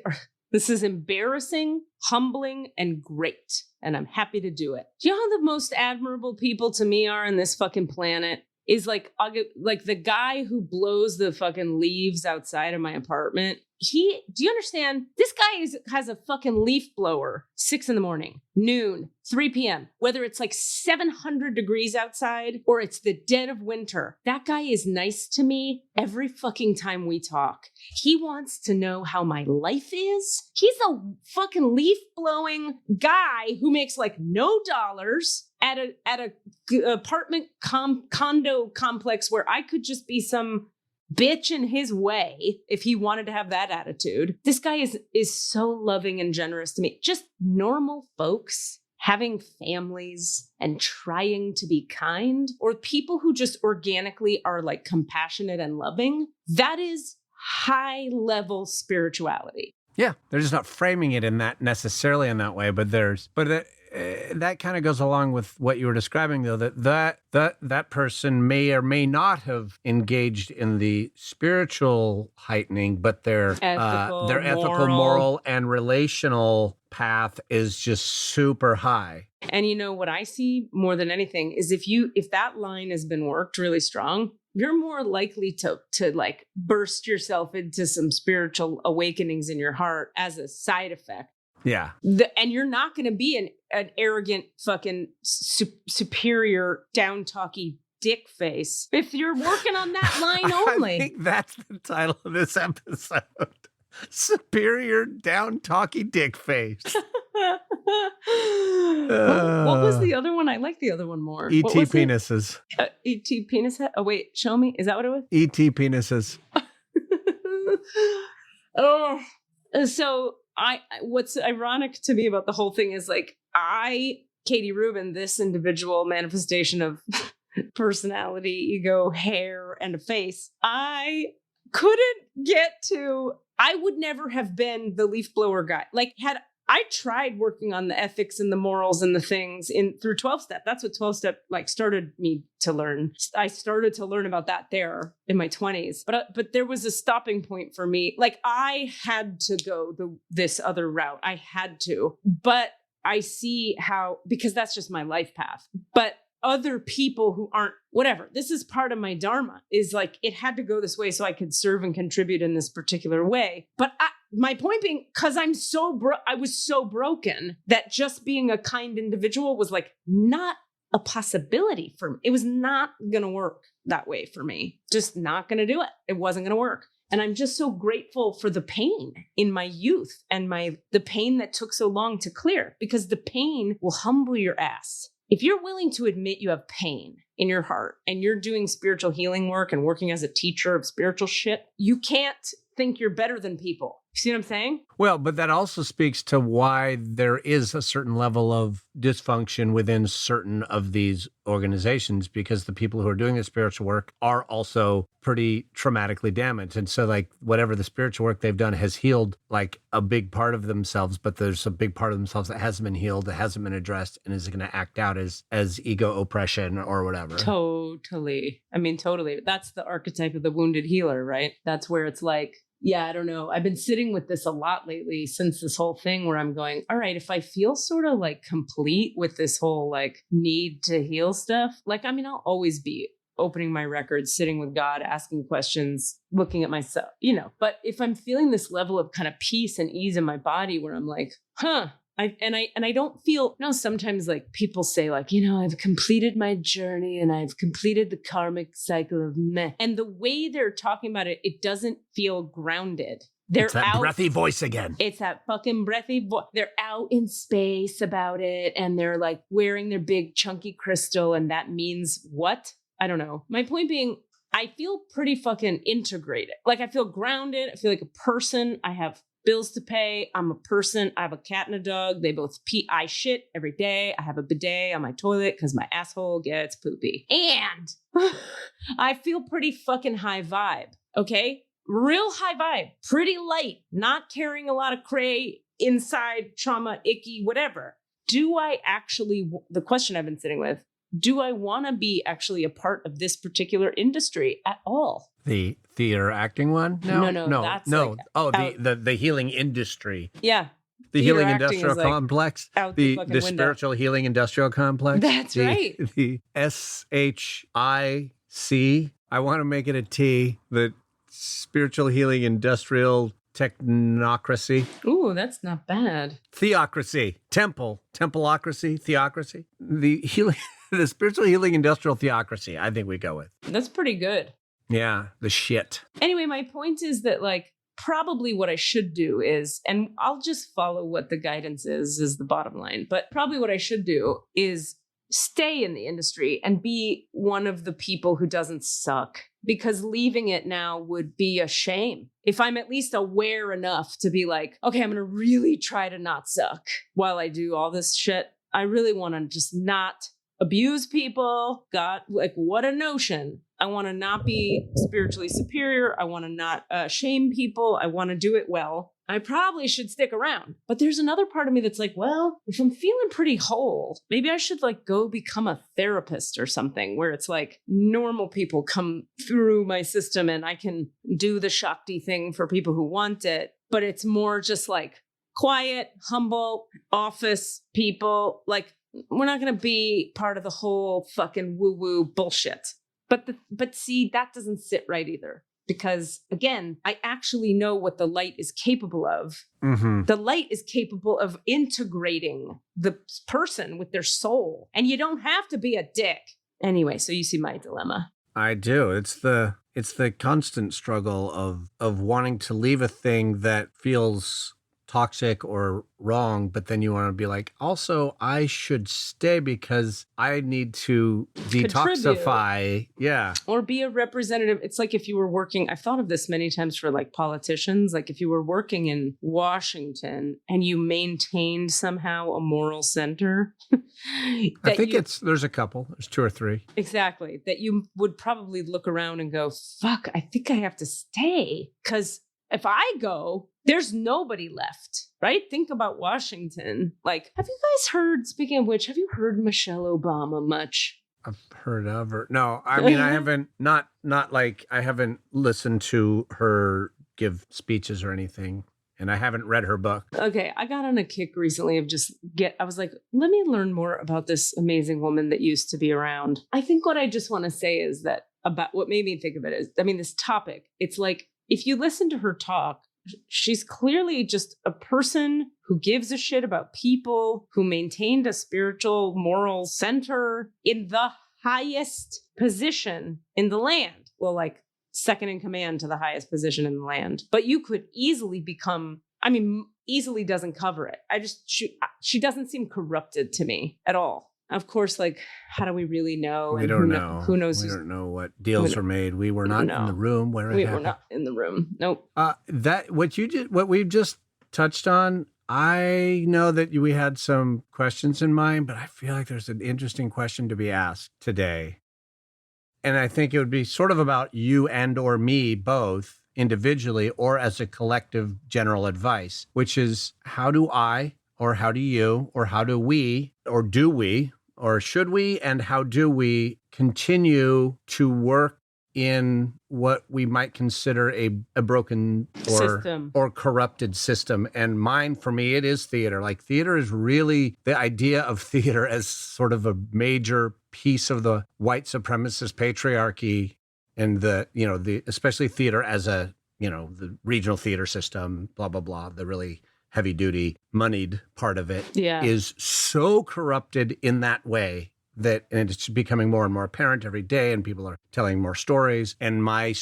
Speaker 4: this is embarrassing, humbling, and great. And I'm happy to do it. Do you know how the most admirable people to me are on this fucking planet? Is like the guy who blows the fucking leaves outside of my apartment. Do you understand? This guy has a fucking leaf blower, 6 a.m, noon, 3 p.m., whether it's like 700 degrees outside or it's the dead of winter. That guy is nice to me every fucking time we talk. He wants to know how my life is. He's a fucking leaf blowing guy who makes like no dollars at a apartment condo complex where I could just be some bitch in his way if he wanted to have that attitude. This guy is so loving and generous to me. Just normal folks having families and trying to be kind, or people who just organically are like compassionate and loving. That is high level spirituality.
Speaker 2: Yeah, they're just not framing it in that necessarily in that way, but that kind of goes along with what you were describing, though, that person may or may not have engaged in the spiritual heightening, but their ethical, moral, and relational path is just super high.
Speaker 4: And you know what I see more than anything is if that line has been worked really strong, you're more likely to like burst yourself into some spiritual awakenings in your heart as a side effect.
Speaker 2: Yeah.
Speaker 4: And you're not going to be an arrogant fucking superior down talky dick face if you're working on that line only.
Speaker 2: I think that's the title of this episode. Superior down talky dick face.
Speaker 4: What was the other one? I like the other one more.
Speaker 2: ET penises.
Speaker 4: ET penis head? Oh, wait, show me. Is that what it was?
Speaker 2: ET penises.
Speaker 4: Oh, so what's ironic to me about the whole thing is like, Katie Rubin, this individual manifestation of personality, ego, hair, and a face, I would never have been the leaf blower guy. Like, had I tried working on the ethics and the morals and the things through 12-step. That's what 12-step like started me to learn. I started to learn about that there in my 20s. But there was a stopping point for me. Like, I had to go this other route. I had to. But I see how, because that's just my life path. But other people who aren't, whatever, this is part of my dharma, is like, it had to go this way so I could serve and contribute in this particular way. But my point being, because I was so broken that just being a kind individual was like not a possibility for me. It was not going to work that way for me. Just not going to do it. It wasn't going to work. And I'm just so grateful for the pain in my youth and the pain that took so long to clear, because the pain will humble your ass. If you're willing to admit you have pain in your heart and you're doing spiritual healing work and working as a teacher of spiritual shit, you can't think you're better than people. See what I'm saying?
Speaker 2: Well, but that also speaks to why there is a certain level of dysfunction within certain of these organizations, because the people who are doing the spiritual work are also pretty traumatically damaged. And so like whatever the spiritual work they've done has healed like a big part of themselves, but there's a big part of themselves that hasn't been healed, that hasn't been addressed, and is going to act out as ego oppression or whatever.
Speaker 4: Totally. I mean, totally. That's the archetype of the wounded healer, right? That's where it's like, yeah, I don't know. I've been sitting with this a lot lately since this whole thing where I'm going, all right, if I feel sort of like complete with this whole like need to heal stuff, like, I mean, I'll always be opening my records, sitting with God, asking questions, looking at myself, but if I'm feeling this level of kind of peace and ease in my body where I'm like, I don't feel, sometimes like people say like, I've completed my journey and I've completed the karmic cycle of meh. And the way they're talking about it, it doesn't feel grounded.
Speaker 2: It's that breathy voice again.
Speaker 4: It's that fucking breathy voice. They're out in space about it and they're like wearing their big chunky crystal. And that means what? I don't know. My point being, I feel pretty fucking integrated. Like I feel grounded. I feel like a person. I have bills to pay. I'm a person. I have a cat and a dog. They both pee. I shit every day. I have a bidet on my toilet because my asshole gets poopy. And I feel pretty fucking high vibe. Okay? Real high vibe. Pretty light. Not carrying a lot of cray, inside, trauma, icky, whatever. Do I actually, the question I've been sitting with, do I want to be actually a part of this particular industry at all?
Speaker 2: The theater acting one? No.
Speaker 4: That's
Speaker 2: no.
Speaker 4: Like
Speaker 2: The healing industry.
Speaker 4: Yeah.
Speaker 2: The healing industrial complex. The spiritual healing industrial complex.
Speaker 4: That's right.
Speaker 2: The SHIC. I want to make it a T. The spiritual healing industrial technocracy.
Speaker 4: Ooh, that's not bad.
Speaker 2: Theocracy. Templeocracy. Theocracy. The spiritual healing industrial theocracy, I think we go with.
Speaker 4: That's pretty good.
Speaker 2: Yeah, the shit.
Speaker 4: Anyway, my point is that like probably what I should do is, and I'll just follow what the guidance is the bottom line, but probably what I should do is stay in the industry and be one of the people who doesn't suck, because leaving it now would be a shame. If I'm at least aware enough to be like, okay, I'm going to really try to not suck while I do all this shit. I really want to just not abuse people. God, like, what a notion. I want to not be spiritually superior. I want to not shame people. I want to do it well. I probably should stick around. But there's another part of me that's like, well, if I'm feeling pretty whole, maybe I should like go become a therapist or something where it's like normal people come through my system and I can do the Shakti thing for people who want it. But it's more just like quiet, humble office people. Like, we're not going to be part of the whole fucking woo-woo bullshit. But see, that doesn't sit right either. Because again, I actually know what the light is capable of. Mm-hmm. The light is capable of integrating the person with their soul. And you don't have to be a dick. Anyway, so you see my dilemma.
Speaker 2: I do. It's the constant struggle of wanting to leave a thing that feels toxic or wrong, but then you want to be like, also, I should stay because I need to detoxify. Yeah.
Speaker 4: Or be a representative. It's like if you were working, I've thought of this many times for like politicians, like if you were working in Washington and you maintained somehow a moral center.
Speaker 2: I think there's a couple, there's 2 or 3.
Speaker 4: Exactly. That you would probably look around and go, fuck, I think I have to stay. Because if I go, there's nobody left, right? Think about Washington. Like, have you guys heard, speaking of which, have you heard Michelle Obama much?
Speaker 2: I've heard of her. No, I mean, I haven't, not like, I haven't listened to her give speeches or anything. And I haven't read her book.
Speaker 4: Okay, I got on a kick recently of I was like, let me learn more about this amazing woman that used to be around. I think what I just want to say is that about what made me think of it is, I mean, this topic, it's like, if you listen to her talk, she's clearly just a person who gives a shit about people, who maintained a spiritual, moral center in the highest position in the land. Well, like second in command to the highest position in the land. But you could easily become, I mean, easily doesn't cover it. She doesn't seem corrupted to me at all. Of course, like, how do we really know?
Speaker 2: We don't know.
Speaker 4: Who knows?
Speaker 2: We don't know what deals were made. We were not in the room where it happened.
Speaker 4: We were not in the room. Nope.
Speaker 2: What we've just touched on, I know that we had some questions in mind, but I feel like there's an interesting question to be asked today. And I think it would be sort of about you and or me both individually or as a collective general advice, which is how do I, or how do you, or how do we, or do we, or should we, and how do we continue to work in what we might consider a broken or corrupted system? And mine, for me, it is theater. Like, theater is really the idea of theater as sort of a major piece of the white supremacist patriarchy and especially theater as the regional theater system, blah, blah, blah, the really heavy duty moneyed part of it is so corrupted in that way and it's becoming more and more apparent every day, and people are telling more stories. And my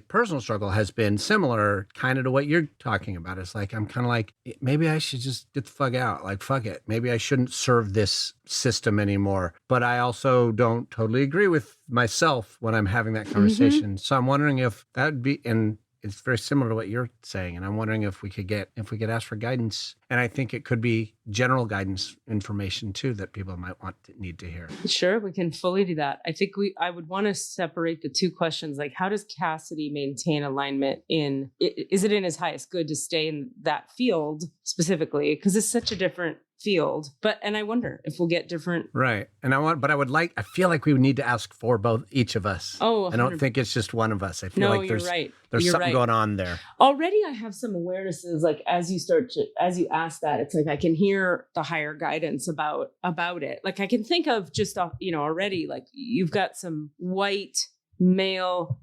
Speaker 2: personal struggle has been similar kind of to what you're talking about. It's like, I'm kind of like, maybe I should just get the fuck out. Like, fuck it. Maybe I shouldn't serve this system anymore. But I also don't totally agree with myself when I'm having that conversation. Mm-hmm. So I'm wondering if that would be, and it's very similar to what you're saying. And I'm wondering if we could ask for guidance. And I think it could be general guidance information too, that people might need to hear.
Speaker 4: Sure. We can fully do that. I think I would want to separate the two questions. Like, how does Cassidy maintain alignment is it in his highest good to stay in that field specifically? Because it's such a different field. And I wonder if we'll get different.
Speaker 2: Right. And I feel like we would need to ask for each of us.
Speaker 4: Oh, 100%.
Speaker 2: I don't think it's just one of us. I feel like there's something going on there.
Speaker 4: Already I have some awarenesses, like as you ask that, it's like I can hear the higher guidance about it. Like I can think of just, already, like you've got some white male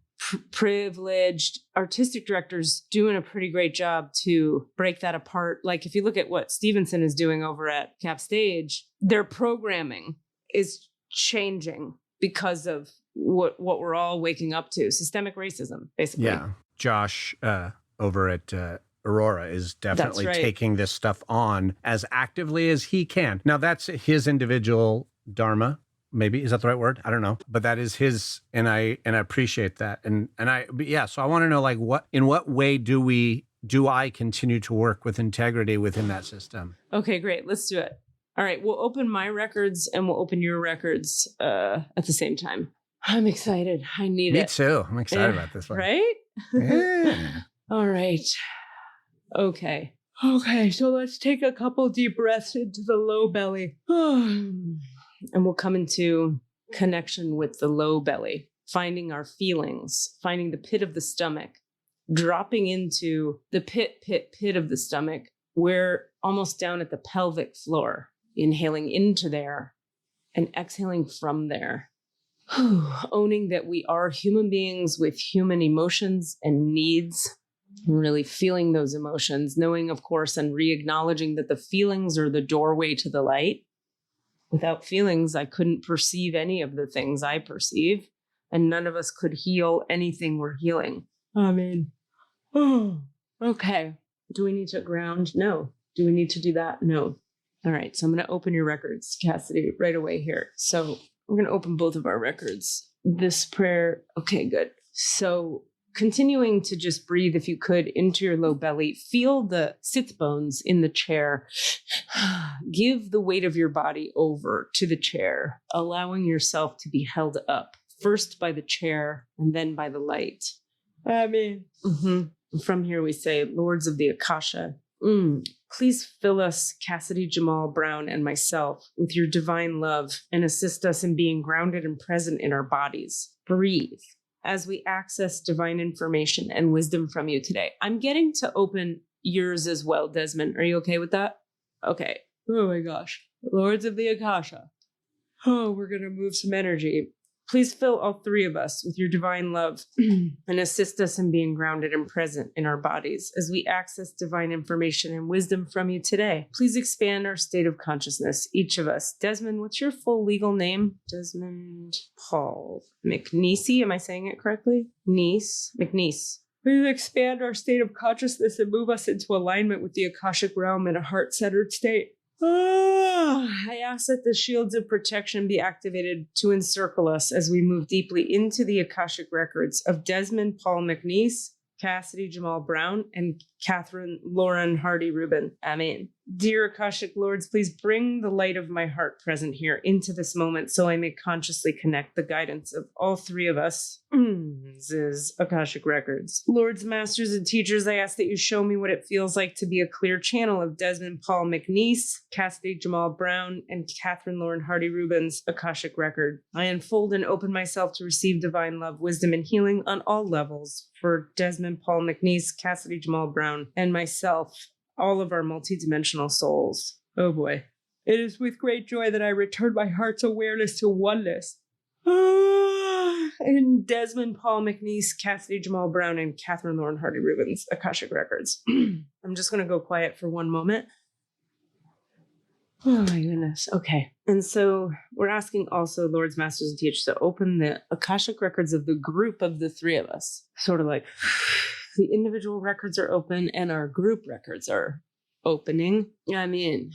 Speaker 4: privileged artistic directors doing a pretty great job to break that apart. Like if you look at what Stevenson is doing over at Cap Stage, their programming is changing because of what we're all waking up to, systemic racism, basically.
Speaker 2: Yeah. Josh over at Aurora is definitely taking this stuff on as actively as he can. Now that's his individual dharma. Maybe, is that the right word? I don't know, but that is his, and I appreciate that, so I want to know, like, in what way do I continue to work with integrity within that system?
Speaker 4: Okay, great, let's do it. All right, we'll open my records and we'll open your records at the same time. I'm excited. I need
Speaker 2: Me
Speaker 4: it.
Speaker 2: too. I'm excited about this one.
Speaker 4: Right?
Speaker 2: Yeah.
Speaker 4: All right. Okay. Okay, so let's take a couple deep breaths into the low belly. And we'll come into connection with the low belly, finding our feelings, finding the pit of the stomach, dropping into the pit of the stomach. We're almost down at the pelvic floor, inhaling into there and exhaling from there. Owning that we are human beings with human emotions and needs, really feeling those emotions, knowing, of course, and re-acknowledging that the feelings are the doorway to the light. Without feelings, I couldn't perceive any of the things I perceive, and none of us could heal anything we're healing. I mean, okay. Do we need to ground? No. Do we need to do that? No. All right. So I'm going to open your records, Cassidy, right away here. So we're going to open both of our records. This prayer. Okay, good. So continuing to just breathe, if you could, into your low belly. Feel the sit bones in the chair. Give the weight of your body over to the chair, allowing yourself to be held up, first by the chair and then by the light. I mean, From here we say, Lords of the Akasha, please fill us, Cassidy, Jamal, Brown, and myself, with your divine love and assist us in being grounded and present in our bodies. Breathe as we access divine information and wisdom from you today. I'm getting to open yours as well, Desmond. Are you okay with that? Okay. Oh my gosh. Lords of the Akasha. Oh, we're going to move some energy. Please fill all three of us with your divine love and assist us in being grounded and present in our bodies as we access divine information and wisdom from you today. Please expand our state of consciousness, each of us. Desmond, what's your full legal name? Desmond Paul McNeese. Am I saying it correctly? McNeese. Please expand our state of consciousness and move us into alignment with the Akashic realm in a heart-centered state. I ask that the shields of protection be activated to encircle us as we move deeply into the Akashic records of Desmond Paul McNeese, Cassidy Jamal Brown, and Catherine Lauren Hardy Rubin. Amen. Dear Akashic Lords, please bring the light of my heart present here into this moment so I may consciously connect the guidance of all three of us. Ziz, Akashic Records. Lords, Masters, and Teachers, I ask that you show me what it feels like to be a clear channel of Desmond Paul McNeese, Cassidy Jamal Brown, and Catherine Lauren Hardy Rubin's Akashic Record. I unfold and open myself to receive divine love, wisdom, and healing on all levels for Desmond Paul McNeese, Cassidy Jamal Brown, and myself, all of our multidimensional souls. Oh boy. It is with great joy that I return my heart's awareness to oneness. In Desmond Paul McNeese, Cassidy Jamal Brown, and Catherine Lauren Hardy Rubin's Akashic Records. I'm just going to go quiet for one moment. Oh my goodness. Okay. And so we're asking also Lords, Masters, and Teachers to open the Akashic Records of the group of the three of us. Sort of like the individual records are open and our group records are opening. I mean,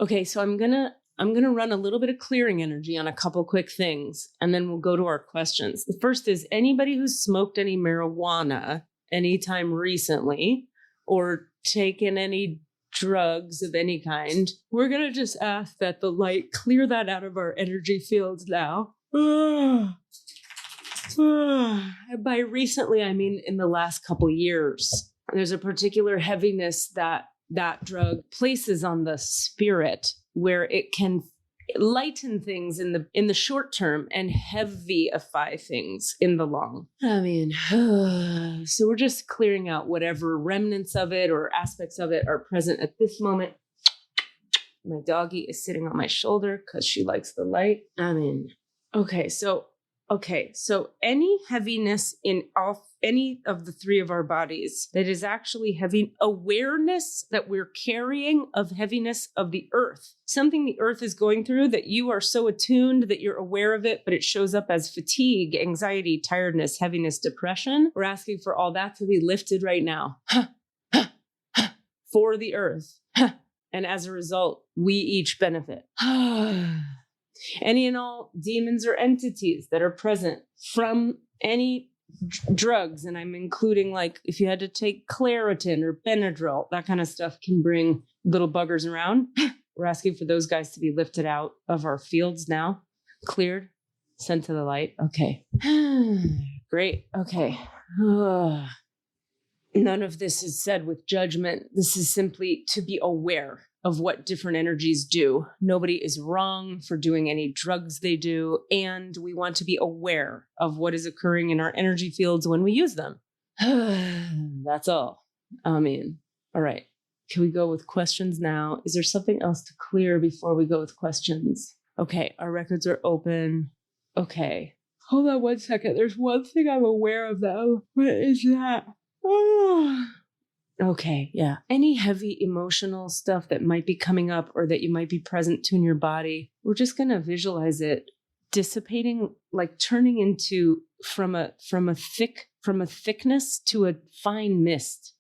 Speaker 4: Okay, so I'm gonna run a little bit of clearing energy on a couple quick things, and then we'll go to our questions. The first is anybody who's smoked any marijuana anytime recently or taken any drugs of any kind, we're gonna just ask that the light clear that out of our energy fields now. By recently, I mean in the last couple years. There's a particular heaviness that drug places on the spirit where it can lighten things in the short term and heavyify things in the long. I mean, so we're just clearing out whatever remnants of it or aspects of it are present at this moment. My doggie is sitting on my shoulder because she likes the light. I mean, okay, so any heaviness in any of the three of our bodies that is actually heavy, awareness that we're carrying of heaviness of the earth, something the earth is going through that you are so attuned that you're aware of it, but it shows up as fatigue, anxiety, tiredness, heaviness, depression. We're asking for all that to be lifted right now for the earth. And as a result, we each benefit. Any and all demons or entities that are present from any drugs, and I'm including like if you had to take Claritin or Benadryl, that kind of stuff can bring little buggers around. We're asking for those guys to be lifted out of our fields now, cleared, sent to the light. Okay. Great. Okay. None of this is said with judgment. This is simply to be aware of what different energies do. Nobody is wrong for doing any drugs they do, and we want to be aware of what is occurring in our energy fields when we use them. That's all. I mean, all right. Can we go with questions now? Is there something else to clear before we go with questions? Okay, our records are open. Okay. Hold on one second. There's one thing I'm aware of, though. What is that? Oh. Okay, yeah. Any heavy emotional stuff that might be coming up or that you might be present to in your body, we're just going to visualize it dissipating, like turning into from a thickness to a fine mist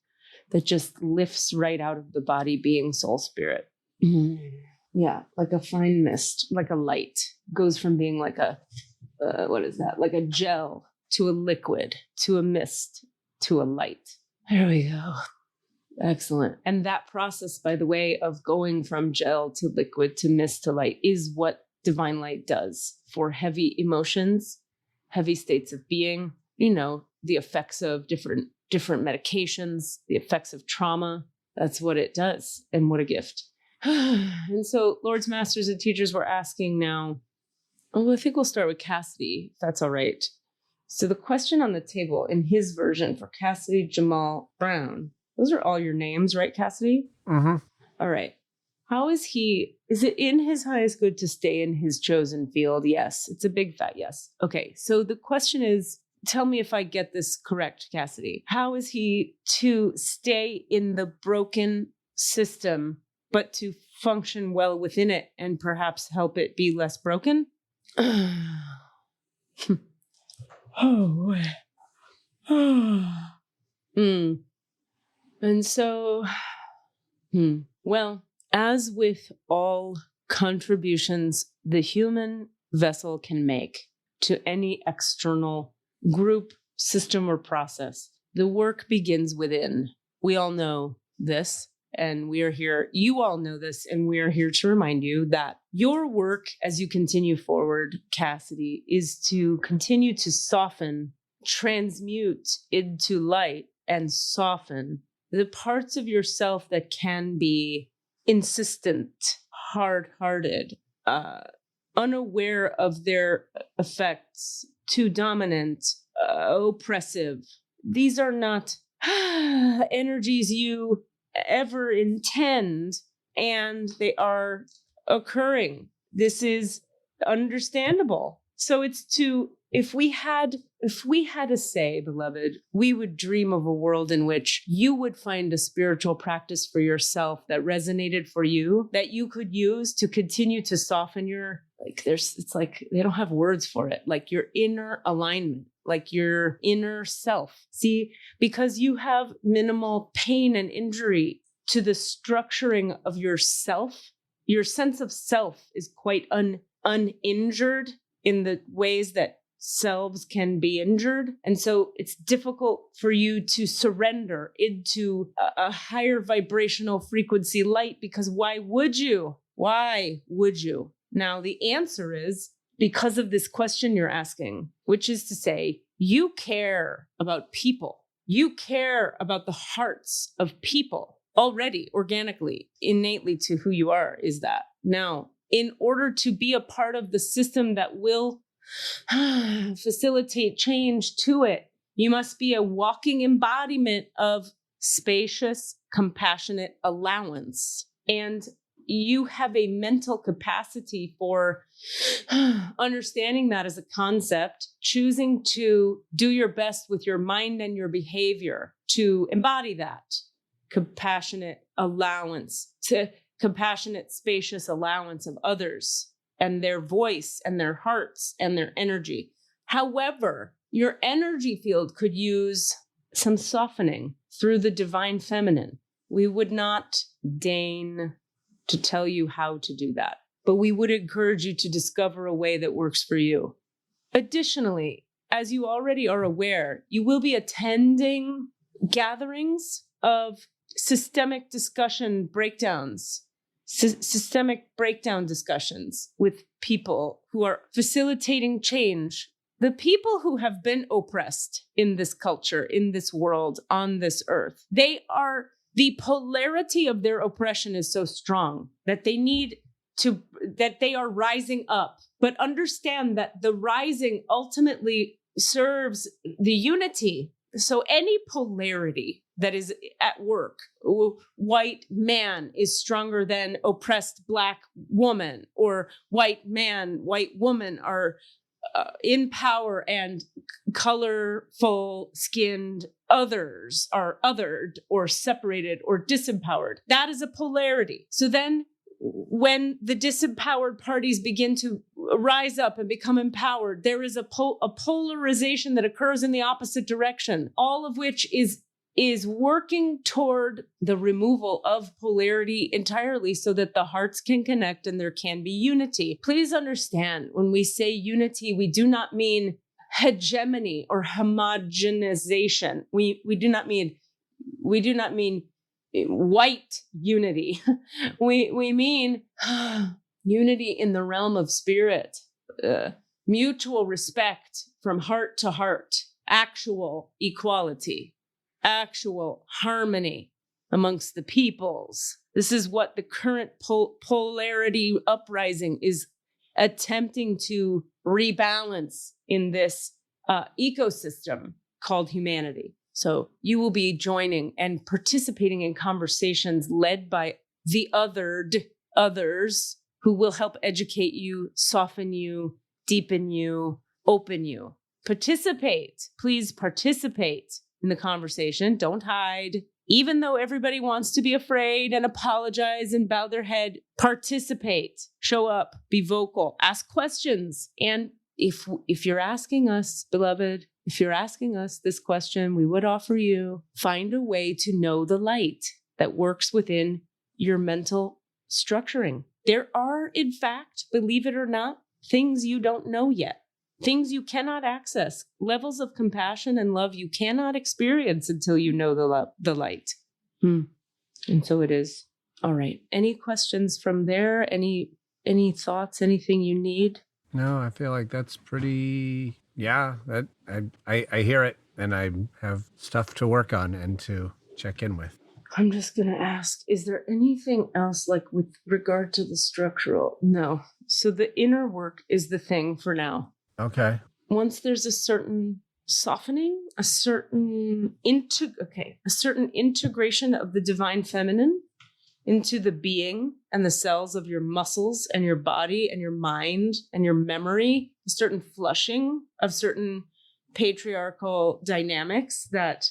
Speaker 4: that just lifts right out of the body, being soul spirit. Yeah, like a fine mist, like a light. Goes from being like a, like a gel to a liquid, to a mist, to a light. There we go. Excellent. And that process, by the way, of going from gel to liquid to mist to light is what divine light does for heavy emotions, heavy states of being, the effects of different medications, the effects of trauma. That's what it does. And what a gift. And so Lords, Masters, and Teachers, we're asking now, I think we'll start with Cassidy, if that's all right. So the question on the table in his version for Cassidy Jamal Brown, those are all your names, right, Cassidy?
Speaker 2: Mm-hmm.
Speaker 4: All right. How is it in his highest good to stay in his chosen field? Yes. It's a big fat yes. Okay. So the question is, tell me if I get this correct, Cassidy. How is he to stay in the broken system, but to function well within it and perhaps help it be less broken? Oh. And so, well, as with all contributions the human vessel can make to any external group, system, or process, the work begins within. We all know this, and we are here. You all know this, and we are here to remind you that your work as you continue forward, Cassidy, is to continue to soften, transmute into light, and soften the parts of yourself that can be insistent, hard-hearted, unaware of their effects, too dominant, oppressive. These are not energies you ever intend, and they are occurring. This is understandable. So it's if we had a say, beloved, we would dream of a world in which you would find a spiritual practice for yourself that resonated for you, that you could use to continue to soften it's like they don't have words for it, like your inner alignment, like your inner self. See, because you have minimal pain and injury to the structuring of yourself, your sense of self is quite uninjured in the ways that selves can be injured. And so it's difficult for you to surrender into a higher vibrational frequency light, because why would you? Why would you? Now, the answer is because of this question you're asking, which is to say, you care about people. You care about the hearts of people already, organically, innately to who you are is that. Now, in order to be a part of the system that will facilitate change to it, you must be a walking embodiment of spacious, compassionate allowance. And you have a mental capacity for understanding that as a concept, choosing to do your best with your mind and your behavior to embody that compassionate allowance, to compassionate, spacious allowance of others and their voice and their hearts and their energy. However, your energy field could use some softening through the divine feminine. We would not deign to tell you how to do that, but we would encourage you to discover a way that works for you. Additionally, as you already are aware, you will be attending gatherings of systemic discussion breakdowns systemic breakdown discussions with people who are facilitating change. The people who have been oppressed in this culture, in this world, on this earth, the polarity of their oppression is so strong that that they are rising up. But understand that the rising ultimately serves the unity. So any polarity that is at work, white man is stronger than oppressed Black woman, or white man, white woman are in power, and colorful skinned others are othered or separated or disempowered. That is a polarity. So then when the disempowered parties begin to rise up and become empowered, there is a polarization that occurs in the opposite direction, all of which is working toward the removal of polarity entirely so that the hearts can connect and there can be unity. Please understand, when we say unity, we do not mean hegemony or homogenization. We do not mean white unity. We mean unity in the realm of spirit, mutual respect from heart to heart, actual equality, actual harmony amongst the peoples. This is what the current polarity uprising is attempting to rebalance in this ecosystem called humanity. So you will be joining and participating in conversations led by the others who will help educate you, soften you, deepen you, open you. Participate. Please participate in the conversation. Don't hide. Even though everybody wants to be afraid and apologize and bow their head, participate. Show up. Be vocal. Ask questions. And if you're asking us, beloved, if you're asking us this question, we would offer you, find a way to know the light that works within your mental structuring. There are, in fact, believe it or not, things you don't know yet, things you cannot access, levels of compassion and love you cannot experience until you know the light. And so it is. All right. Any questions from there? Any thoughts? Anything you need?
Speaker 2: No, I feel like that's pretty. Yeah, that I hear it, and I have stuff to work on and to check in with.
Speaker 4: I'm just going to ask, is there anything else like with regard to the structural? No. So the inner work is the thing for now.
Speaker 2: Okay.
Speaker 4: Once there's a certain softening, a certain integration of the divine feminine into the being and the cells of your muscles and your body and your mind and your memory, a certain flushing of certain patriarchal dynamics that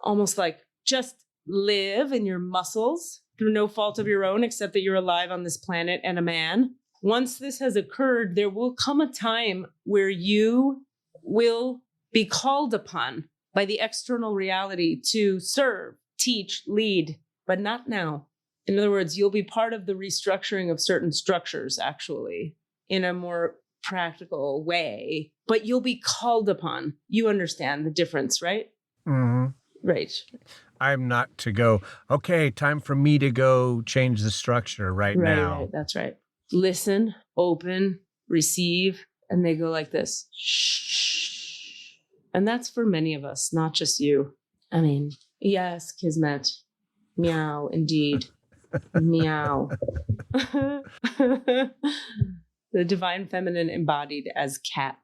Speaker 4: almost like just live in your muscles through no fault of your own, except that you're alive on this planet and a man. Once this has occurred, there will come a time where you will be called upon by the external reality to serve, teach, lead, but not now. In other words, you'll be part of the restructuring of certain structures, actually, in a more practical way, but you'll be called upon. You understand the difference, right?
Speaker 2: Mm-hmm.
Speaker 4: Right.
Speaker 2: I'm not to go, okay, time for me to go change the structure right now.
Speaker 4: Right, that's right. Listen, open, receive, and they go like this. Shh. And that's for many of us, not just you. I mean, yes, Kismet. Meow, indeed. Meow. The divine feminine embodied as cat.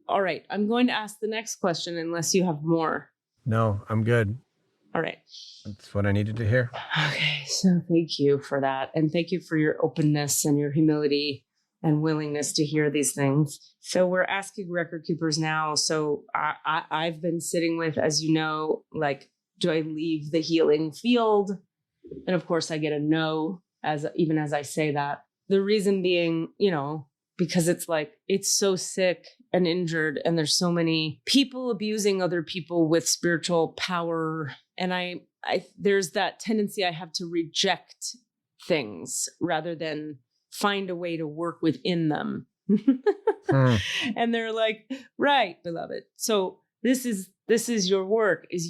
Speaker 4: All right, I'm going to ask the next question unless you have more.
Speaker 2: No, I'm good.
Speaker 4: All right.
Speaker 2: That's what I needed to hear.
Speaker 4: Okay, so thank you for that. And thank you for your openness and your humility and willingness to hear these things. So we're asking record keepers now. So I've been sitting with, as you know, like, do I leave the healing field? And of course I get a no, even as I say that. The reason being, because it's like, it's so sick and injured, and there's so many people abusing other people with spiritual power. And I there's that tendency I have to reject things rather than find a way to work within them. And they're like, right, beloved. So this is your work, it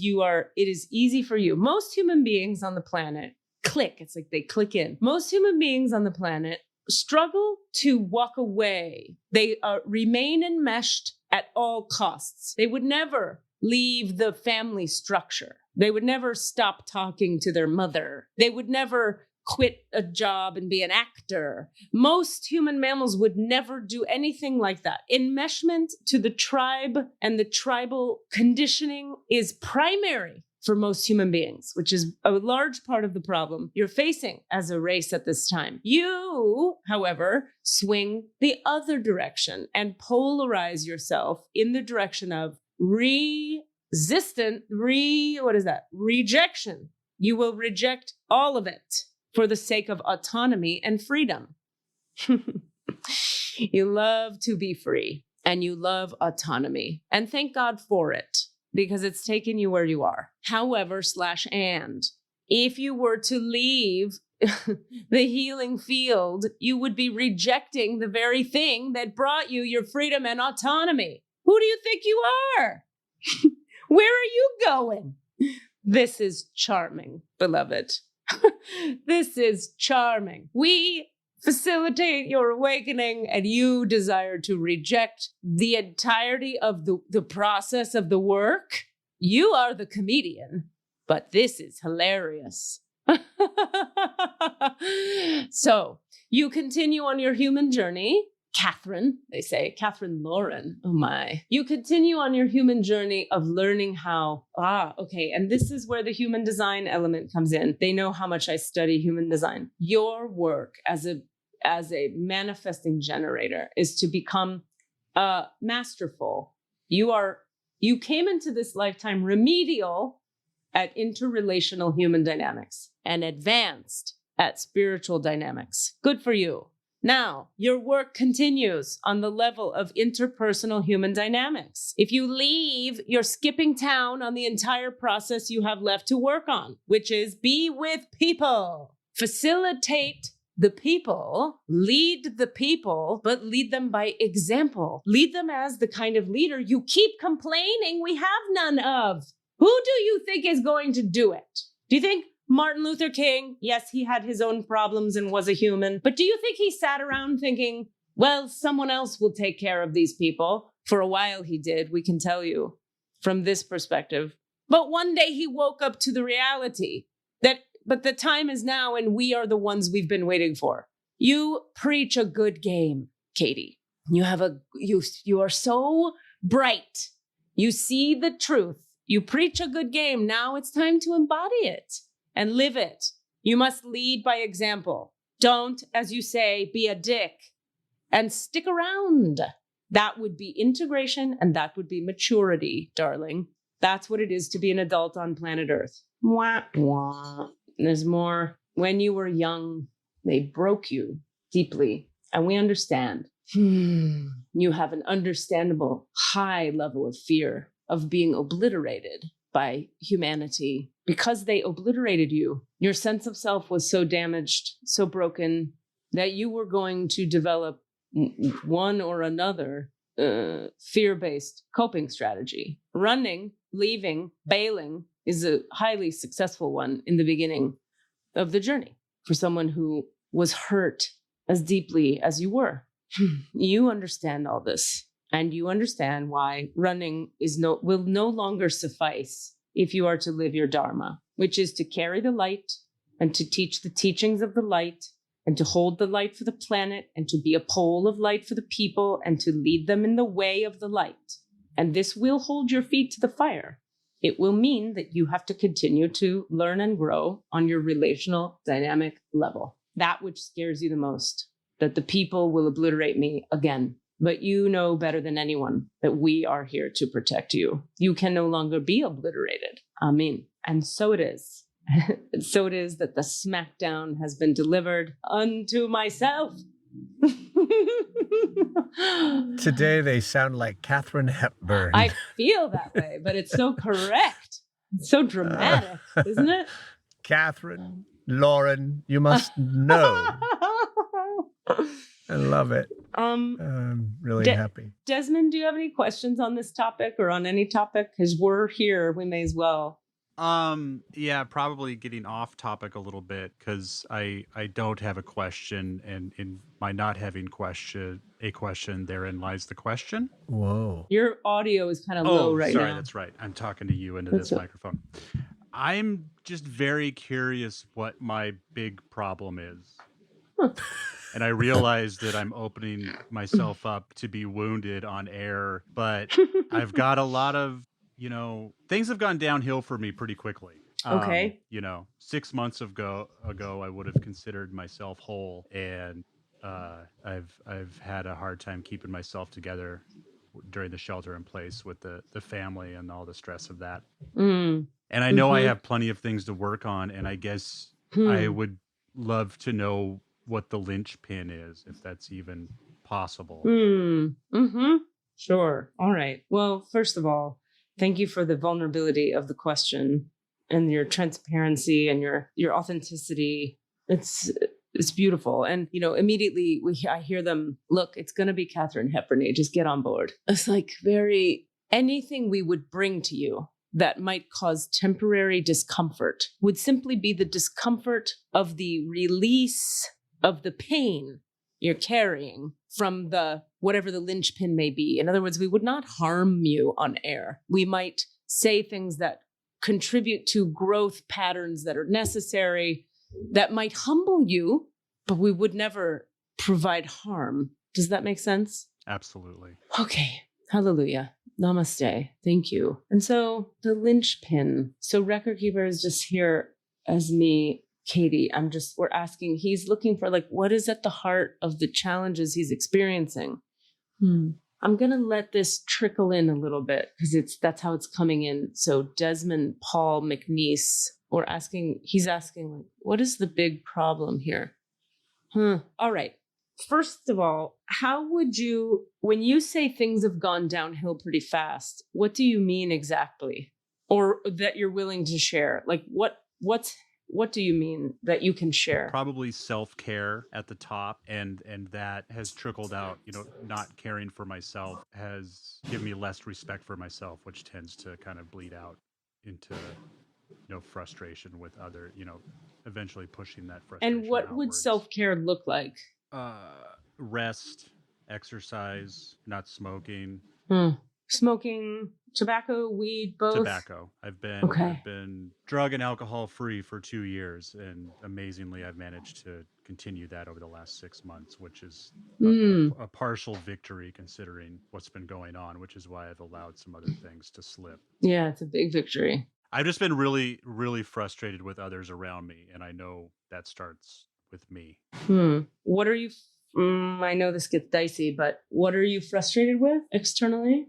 Speaker 4: is easy for you. Most human beings on the planet click. It's like they click in. Most human beings on the planet struggle to walk away. They remain enmeshed at all costs. They would never leave the family structure. They would never stop talking to their mother. They would never quit a job and be an actor. Most human mammals would never do anything like that. Enmeshment to the tribe and the tribal conditioning is primary for most human beings, which is a large part of the problem you're facing as a race at this time. You, however, swing the other direction and polarize yourself in the direction of rejection. You will reject all of it for the sake of autonomy and freedom. You love to be free and you love autonomy. And thank God for it, because it's taken you where you are. However, and if you were to leave the healing field, you would be rejecting the very thing that brought you your freedom and autonomy. Who do you think you are? Where are you going? This is charming, beloved. This is charming. We facilitate your awakening, and you desire to reject the entirety of the process of the work. You are the comedian, but this is hilarious. So you continue on your human journey. Catherine, they say, Catherine Lauren, oh my. You continue on your human journey of learning how, okay, and this is where the human design element comes in. They know how much I study human design. Your work as a manifesting generator is to become masterful. You came into this lifetime remedial at interrelational human dynamics and advanced at spiritual dynamics. Good for you. Now, your work continues on the level of interpersonal human dynamics. If you leave, you're skipping town on the entire process you have left to work on, which is be with people. Facilitate the people, lead the people, but lead them by example. Lead them as the kind of leader you keep complaining we have none of. Who do you think is going to do it? Do you think Martin Luther King, yes, he had his own problems and was a human, but do you think he sat around thinking, well, someone else will take care of these people? For a while he did, we can tell you from this perspective. But one day he woke up to the reality but the time is now and we are the ones we've been waiting for. You preach a good game, Katie. You are so bright. You see the truth. You preach a good game. Now it's time to embody it and live it. You must lead by example. Don't, as you say, be a dick and stick around. That would be integration and that would be maturity, darling. That's what it is to be an adult on planet Earth. Wah, wah. There's more. When you were young, they broke you deeply, and we understand. You have an understandable high level of fear of being obliterated by humanity because they obliterated you. Your sense of self was so damaged, so broken, that you were going to develop one or another fear-based coping strategy. Running, leaving, bailing is a highly successful one in the beginning of the journey for someone who was hurt as deeply as you were. You understand all this, and you understand why running will no longer suffice if you are to live your dharma, which is to carry the light and to teach the teachings of the light and to hold the light for the planet and to be a pole of light for the people and to lead them in the way of the light. And this will hold your feet to the fire. It will mean that you have to continue to learn and grow on your relational dynamic level. That which scares you the most, that the people will obliterate me again. But you know better than anyone that we are here to protect you. You can no longer be obliterated. Amen. And so it is. So it is that the smackdown has been delivered unto myself.
Speaker 2: Today they sound like Katharine Hepburn.
Speaker 4: I feel that way, but it's so correct. It's so dramatic, isn't it?
Speaker 2: Catherine, Lauren, you must know. I love it. I'm really happy.
Speaker 4: Desmond, do you have any questions on this topic or on any topic? Because we're here, we may as well
Speaker 3: Yeah, probably getting off topic a little bit because I don't have a question, and in my not having a question, therein lies the question.
Speaker 2: Whoa.
Speaker 4: Your audio is kind of low right
Speaker 3: sorry,
Speaker 4: now.
Speaker 3: that's right. I'm talking to you into
Speaker 4: That's
Speaker 3: this
Speaker 4: right.
Speaker 3: microphone. I'm just very curious what my big problem is.
Speaker 4: Huh.
Speaker 3: And I realize that I'm opening myself up to be wounded on air, but I've got a lot of, things have gone downhill for me pretty quickly.
Speaker 4: Okay.
Speaker 3: 6 months ago, I would have considered myself whole, and I've had a hard time keeping myself together during the shelter in place with the family and all the stress of that.
Speaker 4: Mm.
Speaker 3: And I know I have plenty of things to work on, and I guess I would love to know what the linchpin is, if that's even possible.
Speaker 4: Sure. All right. Well, first of all, thank you for the vulnerability of the question and your transparency and your authenticity. It's beautiful. And, immediately I hear them, look, it's going to be Katharine Hepburn. Just get on board. It's like anything we would bring to you that might cause temporary discomfort would simply be the discomfort of the release of the pain you're carrying from whatever the linchpin may be. In other words, we would not harm you on air. We might say things that contribute to growth patterns that are necessary, that might humble you, but we would never provide harm. Does that make sense?
Speaker 3: Absolutely.
Speaker 4: Okay. Hallelujah. Namaste. Thank you. And so the linchpin. So Record Keeper is just here as me, Katie. We're asking, he's looking for what is at the heart of the challenges he's experiencing. I'm going to let this trickle in a little bit because that's how it's coming in. So Desmond Paul McNeese, he's asking, what is the big problem here? All right. First of all, how would you, when you say things have gone downhill pretty fast, what do you mean exactly? Or that you're willing to share? What do you mean that you can share?
Speaker 3: Probably self-care at the top, and that has trickled out. Not caring for myself has given me less respect for myself, which tends to kind of bleed out into frustration with other, eventually pushing that frustration.
Speaker 4: And what would self-care look like?
Speaker 3: Rest, exercise, not smoking.
Speaker 4: Smoking, tobacco, weed, both?
Speaker 3: Tobacco. I've been drug and alcohol free for 2 years, and amazingly, I've managed to continue that over the last 6 months, which is a partial victory considering what's been going on, which is why I've allowed some other things to slip.
Speaker 4: Yeah, it's a big victory.
Speaker 3: I've just been really, really frustrated with others around me, and I know that starts with me.
Speaker 4: What are you... I know this gets dicey, but what are you frustrated with externally?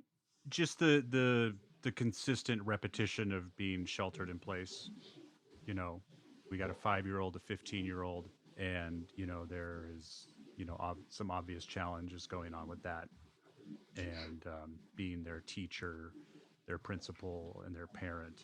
Speaker 3: Just the consistent repetition of being sheltered in place. We got a 5-year-old, a 15-year-old, and there is some obvious challenges going on with that, and being their teacher, their principal, and their parent.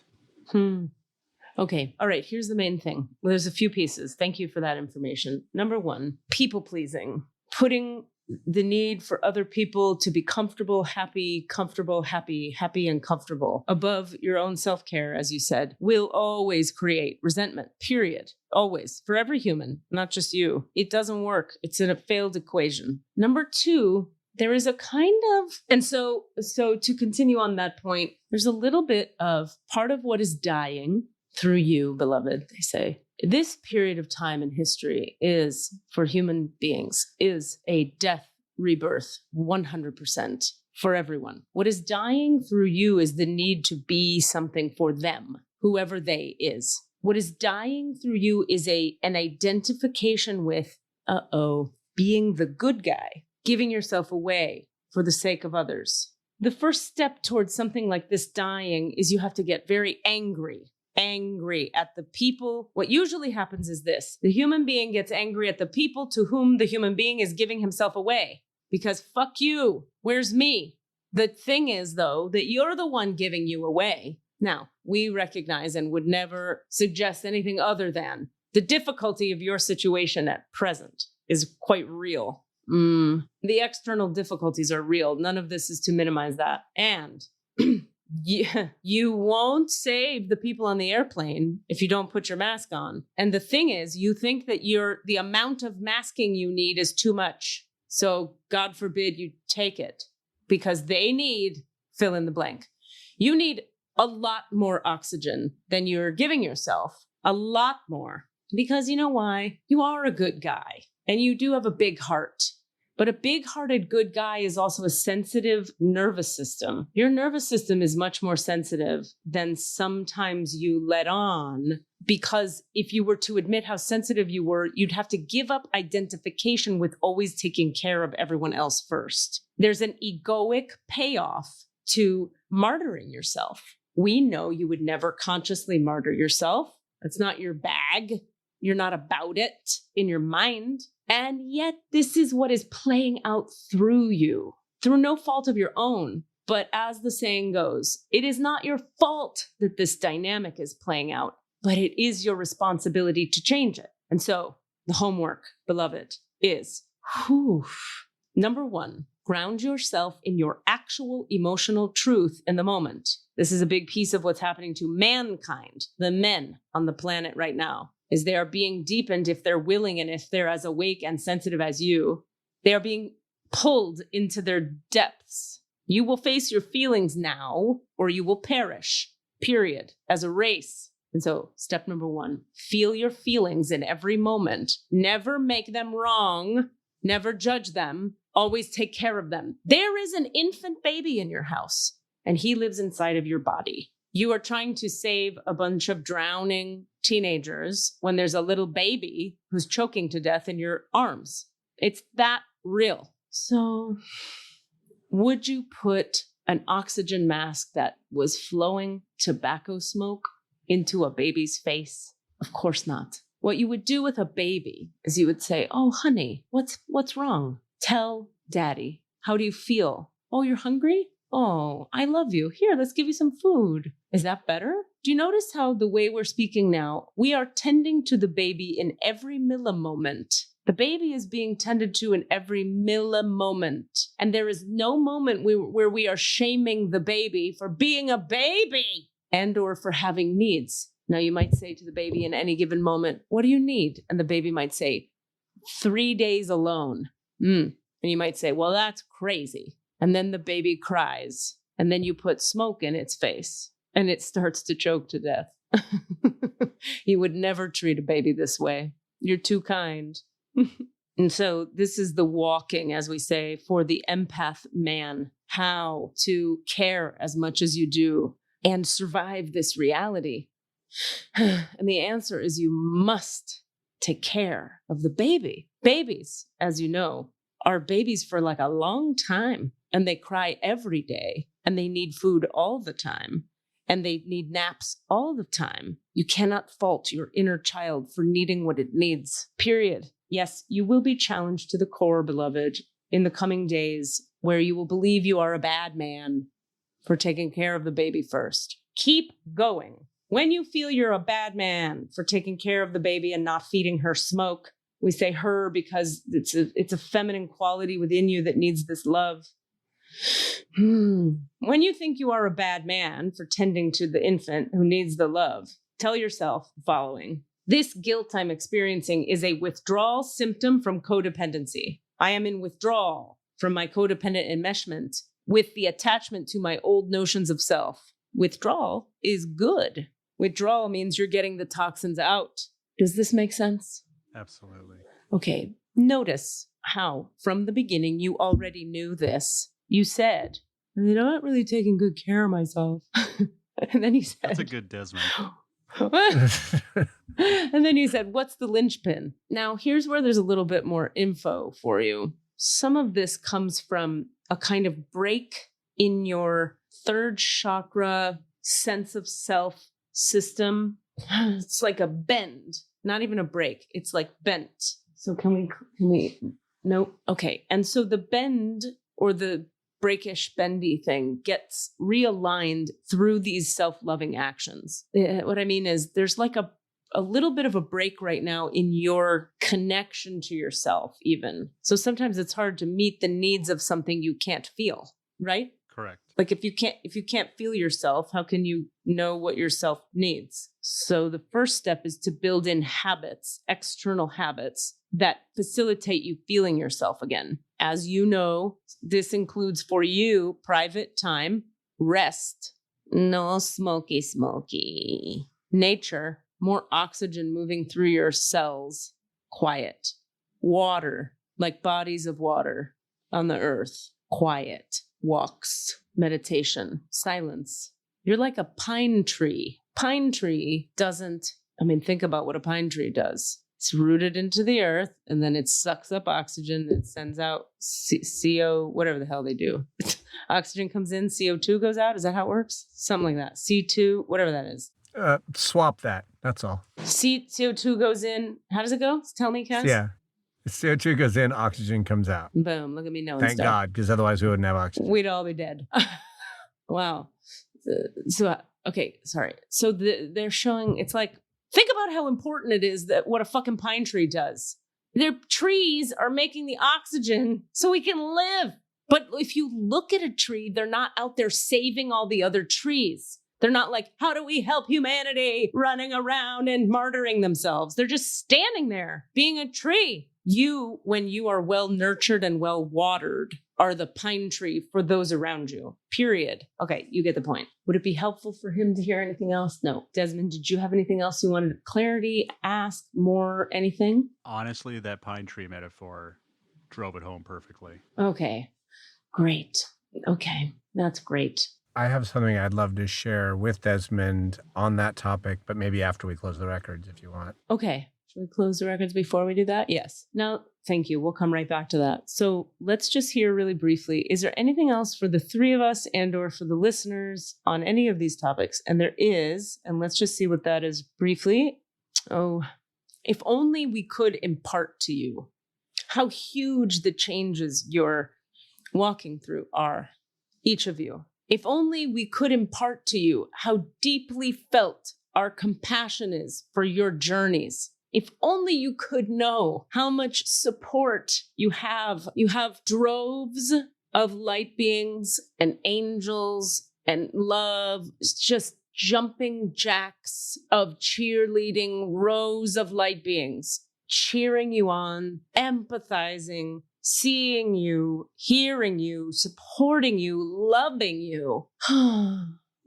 Speaker 4: Okay. All right. Here's the main thing. Well, there's a few pieces. Thank you for that information. Number one, people pleasing. Putting the need for other people to be comfortable, happy, and comfortable above your own self-care, as you said, will always create resentment, period. Always. For every human, not just you. It doesn't work. It's in a failed equation. Number two, there is a kind of, and so to continue on that point, there's a little bit of part of what is dying through you, beloved, they say. This period of time in history is, for human beings, is a death rebirth, 100% for everyone. What is dying through you is the need to be something for them, whoever they is. What is dying through you is an identification with, being the good guy, giving yourself away for the sake of others. The first step towards something like this dying is you have to get very angry at the people. What usually happens is this: the human being gets angry at the people to whom the human being is giving himself away. Because fuck you, where's me? The thing is, though, that you're the one giving you away. Now, we recognize and would never suggest anything other than the difficulty of your situation at present is quite real. The external difficulties are real. None of this is to minimize that. And you won't save the people on the airplane if you don't put your mask on. And the thing is, you think that the amount of masking you need is too much. So God forbid you take it, because they need fill in the blank. You need a lot more oxygen than you're giving yourself. A lot more. Because you know why? You are a good guy and you do have a big heart. But a big-hearted good guy is also a sensitive nervous system. Your nervous system is much more sensitive than sometimes you let on, because if you were to admit how sensitive you were, you'd have to give up identification with always taking care of everyone else first. There's an egoic payoff to martyring yourself. We know you would never consciously martyr yourself. It's not your bag. You're not about it in your mind. And yet this is what is playing out through you, through no fault of your own. But as the saying goes, it is not your fault that this dynamic is playing out, but it is your responsibility to change it. And so the homework, beloved, is number one, ground yourself in your actual emotional truth in the moment. This is a big piece of what's happening to mankind, the men on the planet right now. Is they are being deepened if they're willing and if they're as awake and sensitive as you. They are being pulled into their depths. You will face your feelings now or you will perish, period, as a race. And so step number one, feel your feelings in every moment. Never make them wrong. Never judge them. Always take care of them. There is an infant baby in your house and he lives inside of your body. You are trying to save a bunch of drowning teenagers when there's a little baby who's choking to death in your arms. It's that real. So would you put an oxygen mask that was flowing tobacco smoke into a baby's face? Of course not. What you would do with a baby is you would say, "Oh, honey, what's wrong? Tell daddy. How do you feel? Oh, you're hungry? Oh, I love you. Here, let's give you some food." Is that better? Do you notice how the way we're speaking now, we are tending to the baby in every millimoment. The baby is being tended to in every millimoment. And there is no moment where we are shaming the baby for being a baby and or for having needs. Now you might say to the baby in any given moment, "What do you need?" And the baby might say, 3 days alone. And you might say, "Well, that's crazy." And then the baby cries. And then you put smoke in its face. And it starts to choke to death. You would never treat a baby this way. You're too kind. And so this is the walking, as we say, for the empath man, how to care as much as you do and survive this reality. And the answer is you must take care of the baby. Babies, as you know, are babies for like a long time. And they cry every day. And they need food all the time. And they need naps all the time. You cannot fault your inner child for needing what it needs, period. Yes, you will be challenged to the core, beloved, in the coming days where you will believe you are a bad man for taking care of the baby first. Keep going. When you feel you're a bad man for taking care of the baby and not feeding her smoke, we say her because it's a feminine quality within you that needs this love. When you think you are a bad man for tending to the infant who needs the love, tell yourself the following. This guilt I'm experiencing is a withdrawal symptom from codependency. I am in withdrawal from my codependent enmeshment with the attachment to my old notions of self. Withdrawal is good. Withdrawal means you're getting the toxins out. Does this make sense?
Speaker 3: Absolutely.
Speaker 4: Okay. Notice how from the beginning you already knew this. You said, "I'm not really taking good care of myself." And then you said,
Speaker 3: "That's a good Desmond."
Speaker 4: And then you said, "What's the linchpin?" Now, here's where there's a little bit more info for you. Some of this comes from a kind of break in your third chakra sense of self system. It's like a bend, not even a break. It's like bent. So can we, nope. Okay. And so the bend or the breakish, bendy thing gets realigned through these self-loving actions. What I mean is there's like a little bit of a break right now in your connection to yourself even. So sometimes it's hard to meet the needs of something you can't feel, right?
Speaker 3: Correct.
Speaker 4: Like if you can't feel yourself, how can you know what yourself needs? So the first step is to build in habits, external habits that facilitate you feeling yourself again. As you know, this includes for you private time, rest, no smoky, nature, more oxygen moving through your cells, quiet, water, like bodies of water on the earth, quiet, walks, meditation, silence. You're like a pine tree. Pine tree think about what a pine tree does. It's rooted into the earth and then it sucks up oxygen and sends out CO, whatever the hell they do. Oxygen comes in, CO2 goes out. Is that how it works? Something like that. C2, whatever that is.
Speaker 2: Swap that. That's all.
Speaker 4: CO2 goes in. How does it go? Tell me, Cass.
Speaker 2: Yeah. CO2 goes in, oxygen comes out.
Speaker 4: Boom. Look at me knowing
Speaker 2: Thank
Speaker 4: stuff.
Speaker 2: God, because otherwise we wouldn't have oxygen.
Speaker 4: We'd all be dead. Wow. Okay, sorry. So they're showing, it's like, think about how important it is that what a fucking pine tree does. Their trees are making the oxygen so we can live. But if you look at a tree, they're not out there saving all the other trees. They're not like, how do we help humanity, running around and martyring themselves? They're just standing there being a tree. You, when you are well nurtured and well watered, are the pine tree for those around you, period. Okay, you get the point. Would it be helpful for him to hear anything else? No. Desmond, did you have anything else you wanted? Clarity, ask, more, anything?
Speaker 3: Honestly, that pine tree metaphor drove it home perfectly.
Speaker 4: Okay, great. Okay, that's great.
Speaker 2: I have something I'd love to share with Desmond on that topic, but maybe after we close the records if you want.
Speaker 4: Okay. Should we close the records before we do that? Yes. No, thank you. We'll come right back to that. So let's just hear really briefly, is there anything else for the three of us and or for the listeners on any of these topics? And there is, and let's just see what that is briefly. Oh, if only we could impart to you how huge the changes you're walking through are, each of you. If only we could impart to you how deeply felt our compassion is for your journeys. If only you could know how much support you have. You have droves of light beings and angels and love, just jumping jacks of cheerleading rows of light beings, cheering you on, empathizing, seeing you, hearing you, supporting you, loving you.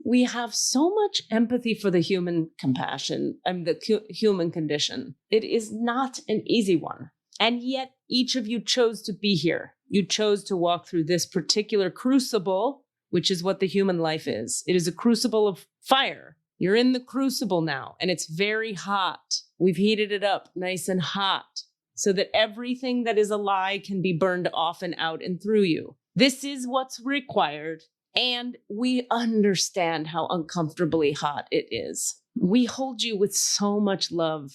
Speaker 4: We have so much empathy for the human compassion and the human condition. It is not an easy one. And yet each of you chose to be here. You chose to walk through this particular crucible, which is what the human life is. It is a crucible of fire. You're in the crucible now, and it's very hot. We've heated it up nice and hot so that everything that is a lie can be burned off and out and through you. This is what's required. And we understand how uncomfortably hot it is. We hold you with so much love.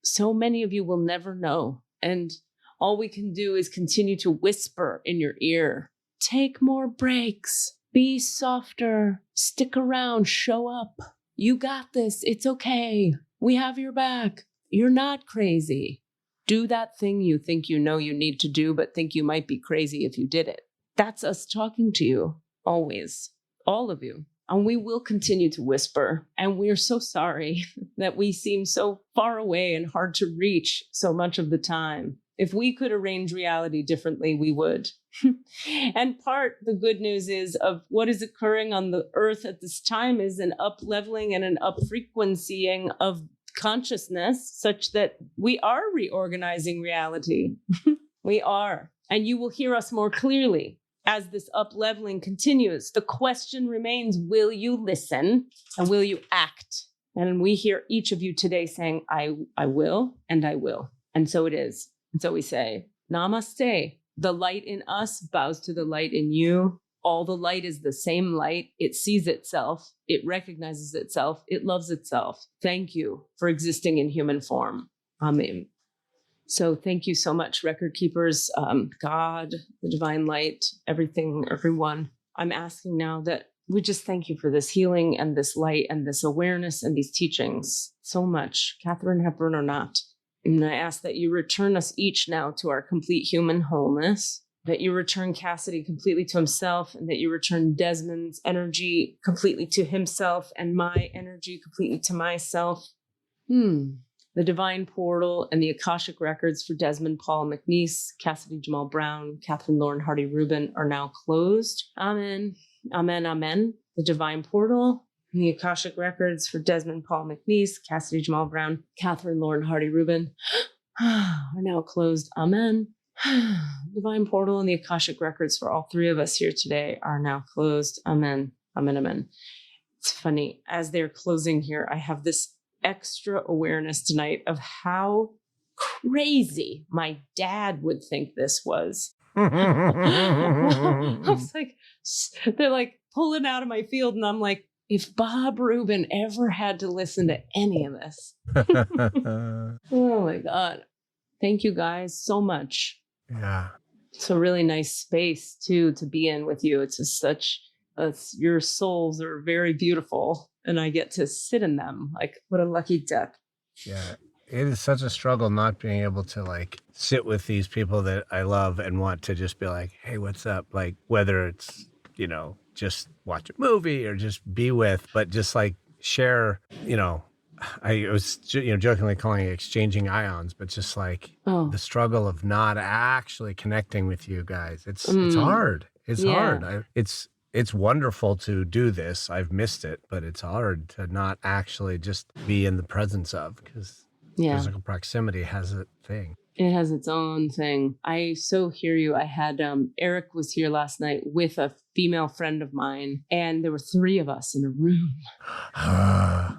Speaker 4: So many of you will never know. And all we can do is continue to whisper in your ear. Take more breaks. Be softer. Stick around. Show up. You got this. It's okay. We have your back. You're not crazy. Do that thing you think you know you need to do, but think you might be crazy if you did it. That's us talking to you. Always, all of you. And we will continue to whisper. And we are so sorry that we seem so far away and hard to reach so much of the time. If we could arrange reality differently, we would. And the good news is of what is occurring on the earth at this time is an up-leveling and an up-frequencying of consciousness such that we are reorganizing reality. We are. And you will hear us more clearly. As this up-leveling continues, the question remains, will you listen and will you act? And we hear each of you today saying, I will, and I will. And so it is. And so we say, namaste. The light in us bows to the light in you. All the light is the same light. It sees itself. It recognizes itself. It loves itself. Thank you for existing in human form. Amen. So thank you so much, record keepers, God, the divine light, everything, everyone. I'm asking now that we just thank you for this healing and this light and this awareness and these teachings so much, Katharine Hepburn or not. And I ask that you return us each now to our complete human wholeness. that you return Cassidy completely to himself, and that you return Desmond's energy completely to himself and my energy completely to myself. The divine portal and the Akashic records for Desmond Paul McNeese, Cassidy Jamal Brown, Catherine Lauren Hardy Rubin are now closed. Amen. Amen. Amen. The divine portal and the Akashic records for Desmond Paul McNeese, Cassidy Jamal Brown, Catherine Lauren Hardy Rubin are now closed. Amen. Divine portal and the Akashic records for all three of us here today are now closed. Amen. Amen. Amen. It's funny. As they're closing here, I have this extra awareness tonight of how crazy my dad would think this was. I was like, they're like pulling out of my field, and I'm like, if Bob Rubin ever had to listen to any of this. Oh my God. Thank you guys so much.
Speaker 2: Yeah.
Speaker 4: It's a really nice space too to be in with you. It's just your souls are very beautiful, and I get to sit in them. Like, what a lucky duck.
Speaker 2: Yeah. It is such a struggle not being able to like sit with these people that I love and want to just be like, hey, what's up? Like, whether it's, just watch a movie or just be with, but just like share, I was, jokingly calling it exchanging ions, but just like the struggle of not actually connecting with you guys. It's hard. It's hard. It's wonderful to do this. I've missed it, but it's hard to not actually just be in the presence of, because physical proximity has a thing.
Speaker 4: It has its own thing. I so hear you. I had Eric was here last night with a female friend of mine, and there were three of us in a room.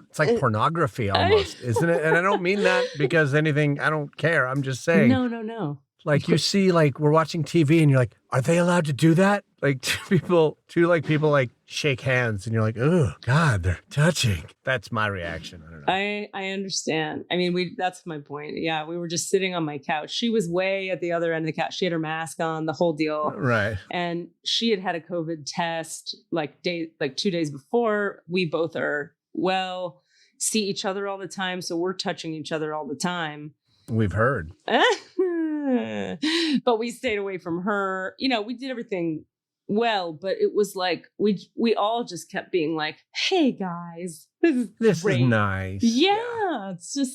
Speaker 2: It's like pornography almost, isn't it? And I don't mean that because I don't care. I'm just saying.
Speaker 4: No.
Speaker 2: Like you see, like we're watching TV and you're like, are they allowed to do that? Like people shake hands and you're like, oh God, they're touching. That's my reaction. I don't know.
Speaker 4: I understand. I mean, that's my point. Yeah, we were just sitting on my couch. She was way at the other end of the couch. She had her mask on, the whole deal.
Speaker 2: Right.
Speaker 4: And she had a COVID test like 2 days before. We both are see each other all the time. So we're touching each other all the time.
Speaker 2: We've heard.
Speaker 4: But we stayed away from her. We did everything well, but it was like we all just kept being like, hey guys, this is
Speaker 2: nice.
Speaker 4: Yeah,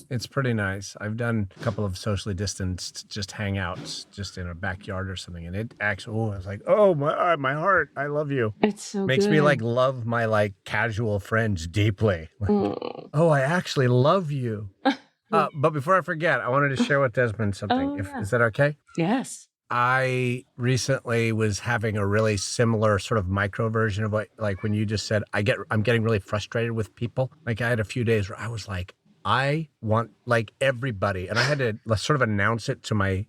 Speaker 2: it's pretty nice. I've done a couple of socially distanced just hangouts just in a backyard or something, and it actually I was like, oh my heart, I love you.
Speaker 4: It's so
Speaker 2: makes
Speaker 4: good.
Speaker 2: me like love my like casual friends deeply. Like, oh, I actually love you. But before I forget, I wanted to share with Desmond something. Is that okay?
Speaker 4: Yes.
Speaker 2: I recently was having a really similar sort of micro version of what, like when you just said, I'm getting really frustrated with people. Like I had a few days where I was like, I want like everybody, and I had to sort of announce it to my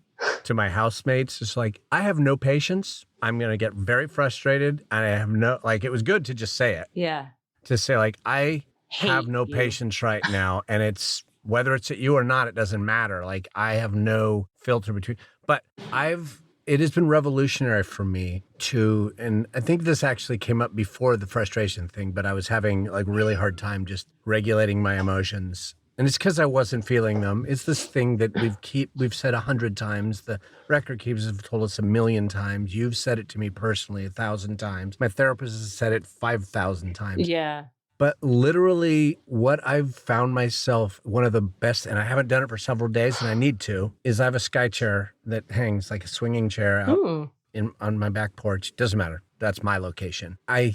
Speaker 2: housemates. It's like, I have no patience. I'm going to get very frustrated, and I have it was good to just say it.
Speaker 4: Yeah.
Speaker 2: To say like, I have no patience right now, and it's, whether it's at you or not, it doesn't matter. Like I have no filter between, but it has been revolutionary for me to, and I think this actually came up before the frustration thing, but I was having like really hard time just regulating my emotions. And it's because I wasn't feeling them. It's this thing that we've said 100 times. The record keepers have told us 1,000,000 times. You've said it to me personally 1,000 times. My therapist has said it 5,000 times.
Speaker 4: Yeah.
Speaker 2: But literally what I've found myself, one of the best, and I haven't done it for several days and I need to, is I have a sky chair that hangs like a swinging chair out on my back porch. Doesn't matter. That's my location. I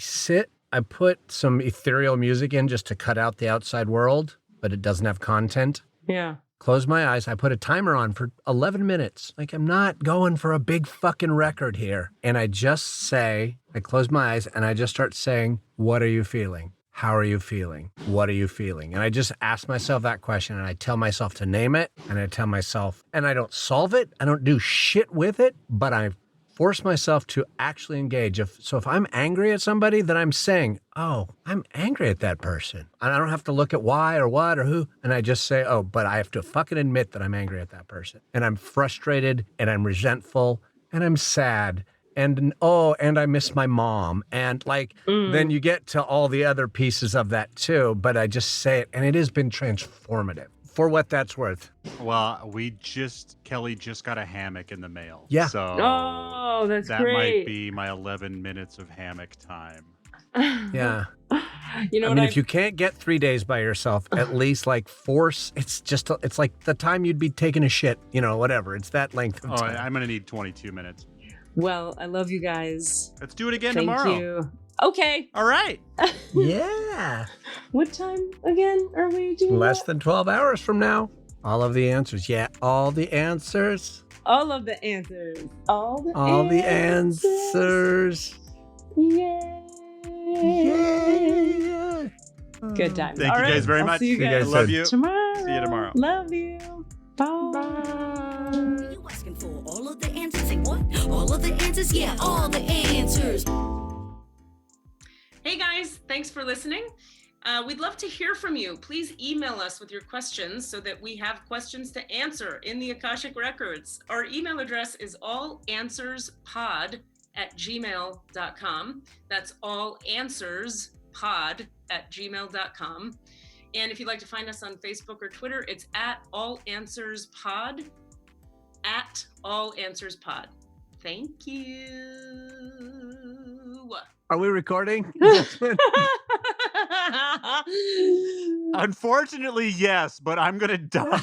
Speaker 2: put some ethereal music in just to cut out the outside world, but it doesn't have content.
Speaker 4: Yeah.
Speaker 2: Close my eyes. I put a timer on for 11 minutes. Like I'm not going for a big fucking record here. And I close my eyes and I just start saying, what are you feeling? How are you feeling? What are you feeling? And I just ask myself that question, and I tell myself to name it, and I tell myself, and I don't solve it. I don't do shit with it, but I force myself to actually engage. If I'm angry at somebody, then I'm saying, oh, I'm angry at that person. And I don't have to look at why or what or who. And I just say, oh, but I have to fucking admit that I'm angry at that person. And I'm frustrated, and I'm resentful, and I'm sad. And I miss my mom. And then you get to all the other pieces of that too. But I just say it, and it has been transformative for what that's worth.
Speaker 3: Well, Kelly just got a hammock in the mail.
Speaker 2: Yeah.
Speaker 3: So
Speaker 4: Oh, that's
Speaker 3: that
Speaker 4: great.
Speaker 3: might be my 11 minutes of hammock time.
Speaker 2: Yeah.
Speaker 4: You know
Speaker 2: I
Speaker 4: what
Speaker 2: mean, if you can't get 3 days by yourself, at least like force, it's like the time you'd be taking a shit, whatever. It's that length of
Speaker 3: Oh,
Speaker 2: time.
Speaker 3: I'm going to need 22 minutes.
Speaker 4: Well, I love you guys.
Speaker 3: Let's do it again
Speaker 4: Thank
Speaker 3: tomorrow.
Speaker 4: you. Okay.
Speaker 3: All right.
Speaker 2: Yeah.
Speaker 4: What time again are we doing?
Speaker 2: Less than 12 hours from now. All of the answers. Yeah, all the answers.
Speaker 4: All of the answers. All the
Speaker 2: answers.
Speaker 4: Yay.
Speaker 2: Yeah.
Speaker 4: Good times.
Speaker 3: Thank you guys very
Speaker 4: I'll
Speaker 3: much.
Speaker 4: See you
Speaker 2: See you
Speaker 4: guys
Speaker 2: guys
Speaker 3: Love
Speaker 2: soon.
Speaker 3: you.
Speaker 4: tomorrow.
Speaker 3: See you tomorrow.
Speaker 4: Love you. Bye.
Speaker 1: You asking for all of the answers? Say what? All of the answers? Yeah, all the answers.
Speaker 5: Hey guys, thanks for listening. We'd love to hear from you. Please email us with your questions so that we have questions to answer in the Akashic Records. Our email address is allanswerspod@gmail.com. That's allanswerspod@gmail.com. And if you'd like to find us on Facebook or Twitter, it's @allanswerspod, @allanswerspod. Thank you.
Speaker 2: Are we recording?
Speaker 3: Unfortunately, yes, but I'm gonna dump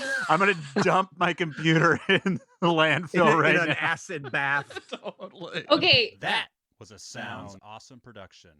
Speaker 3: my computer in the landfill right
Speaker 2: in an
Speaker 3: now.
Speaker 2: acid bath.
Speaker 3: Totally.
Speaker 4: Okay.
Speaker 3: That was a Sounds Awesome production.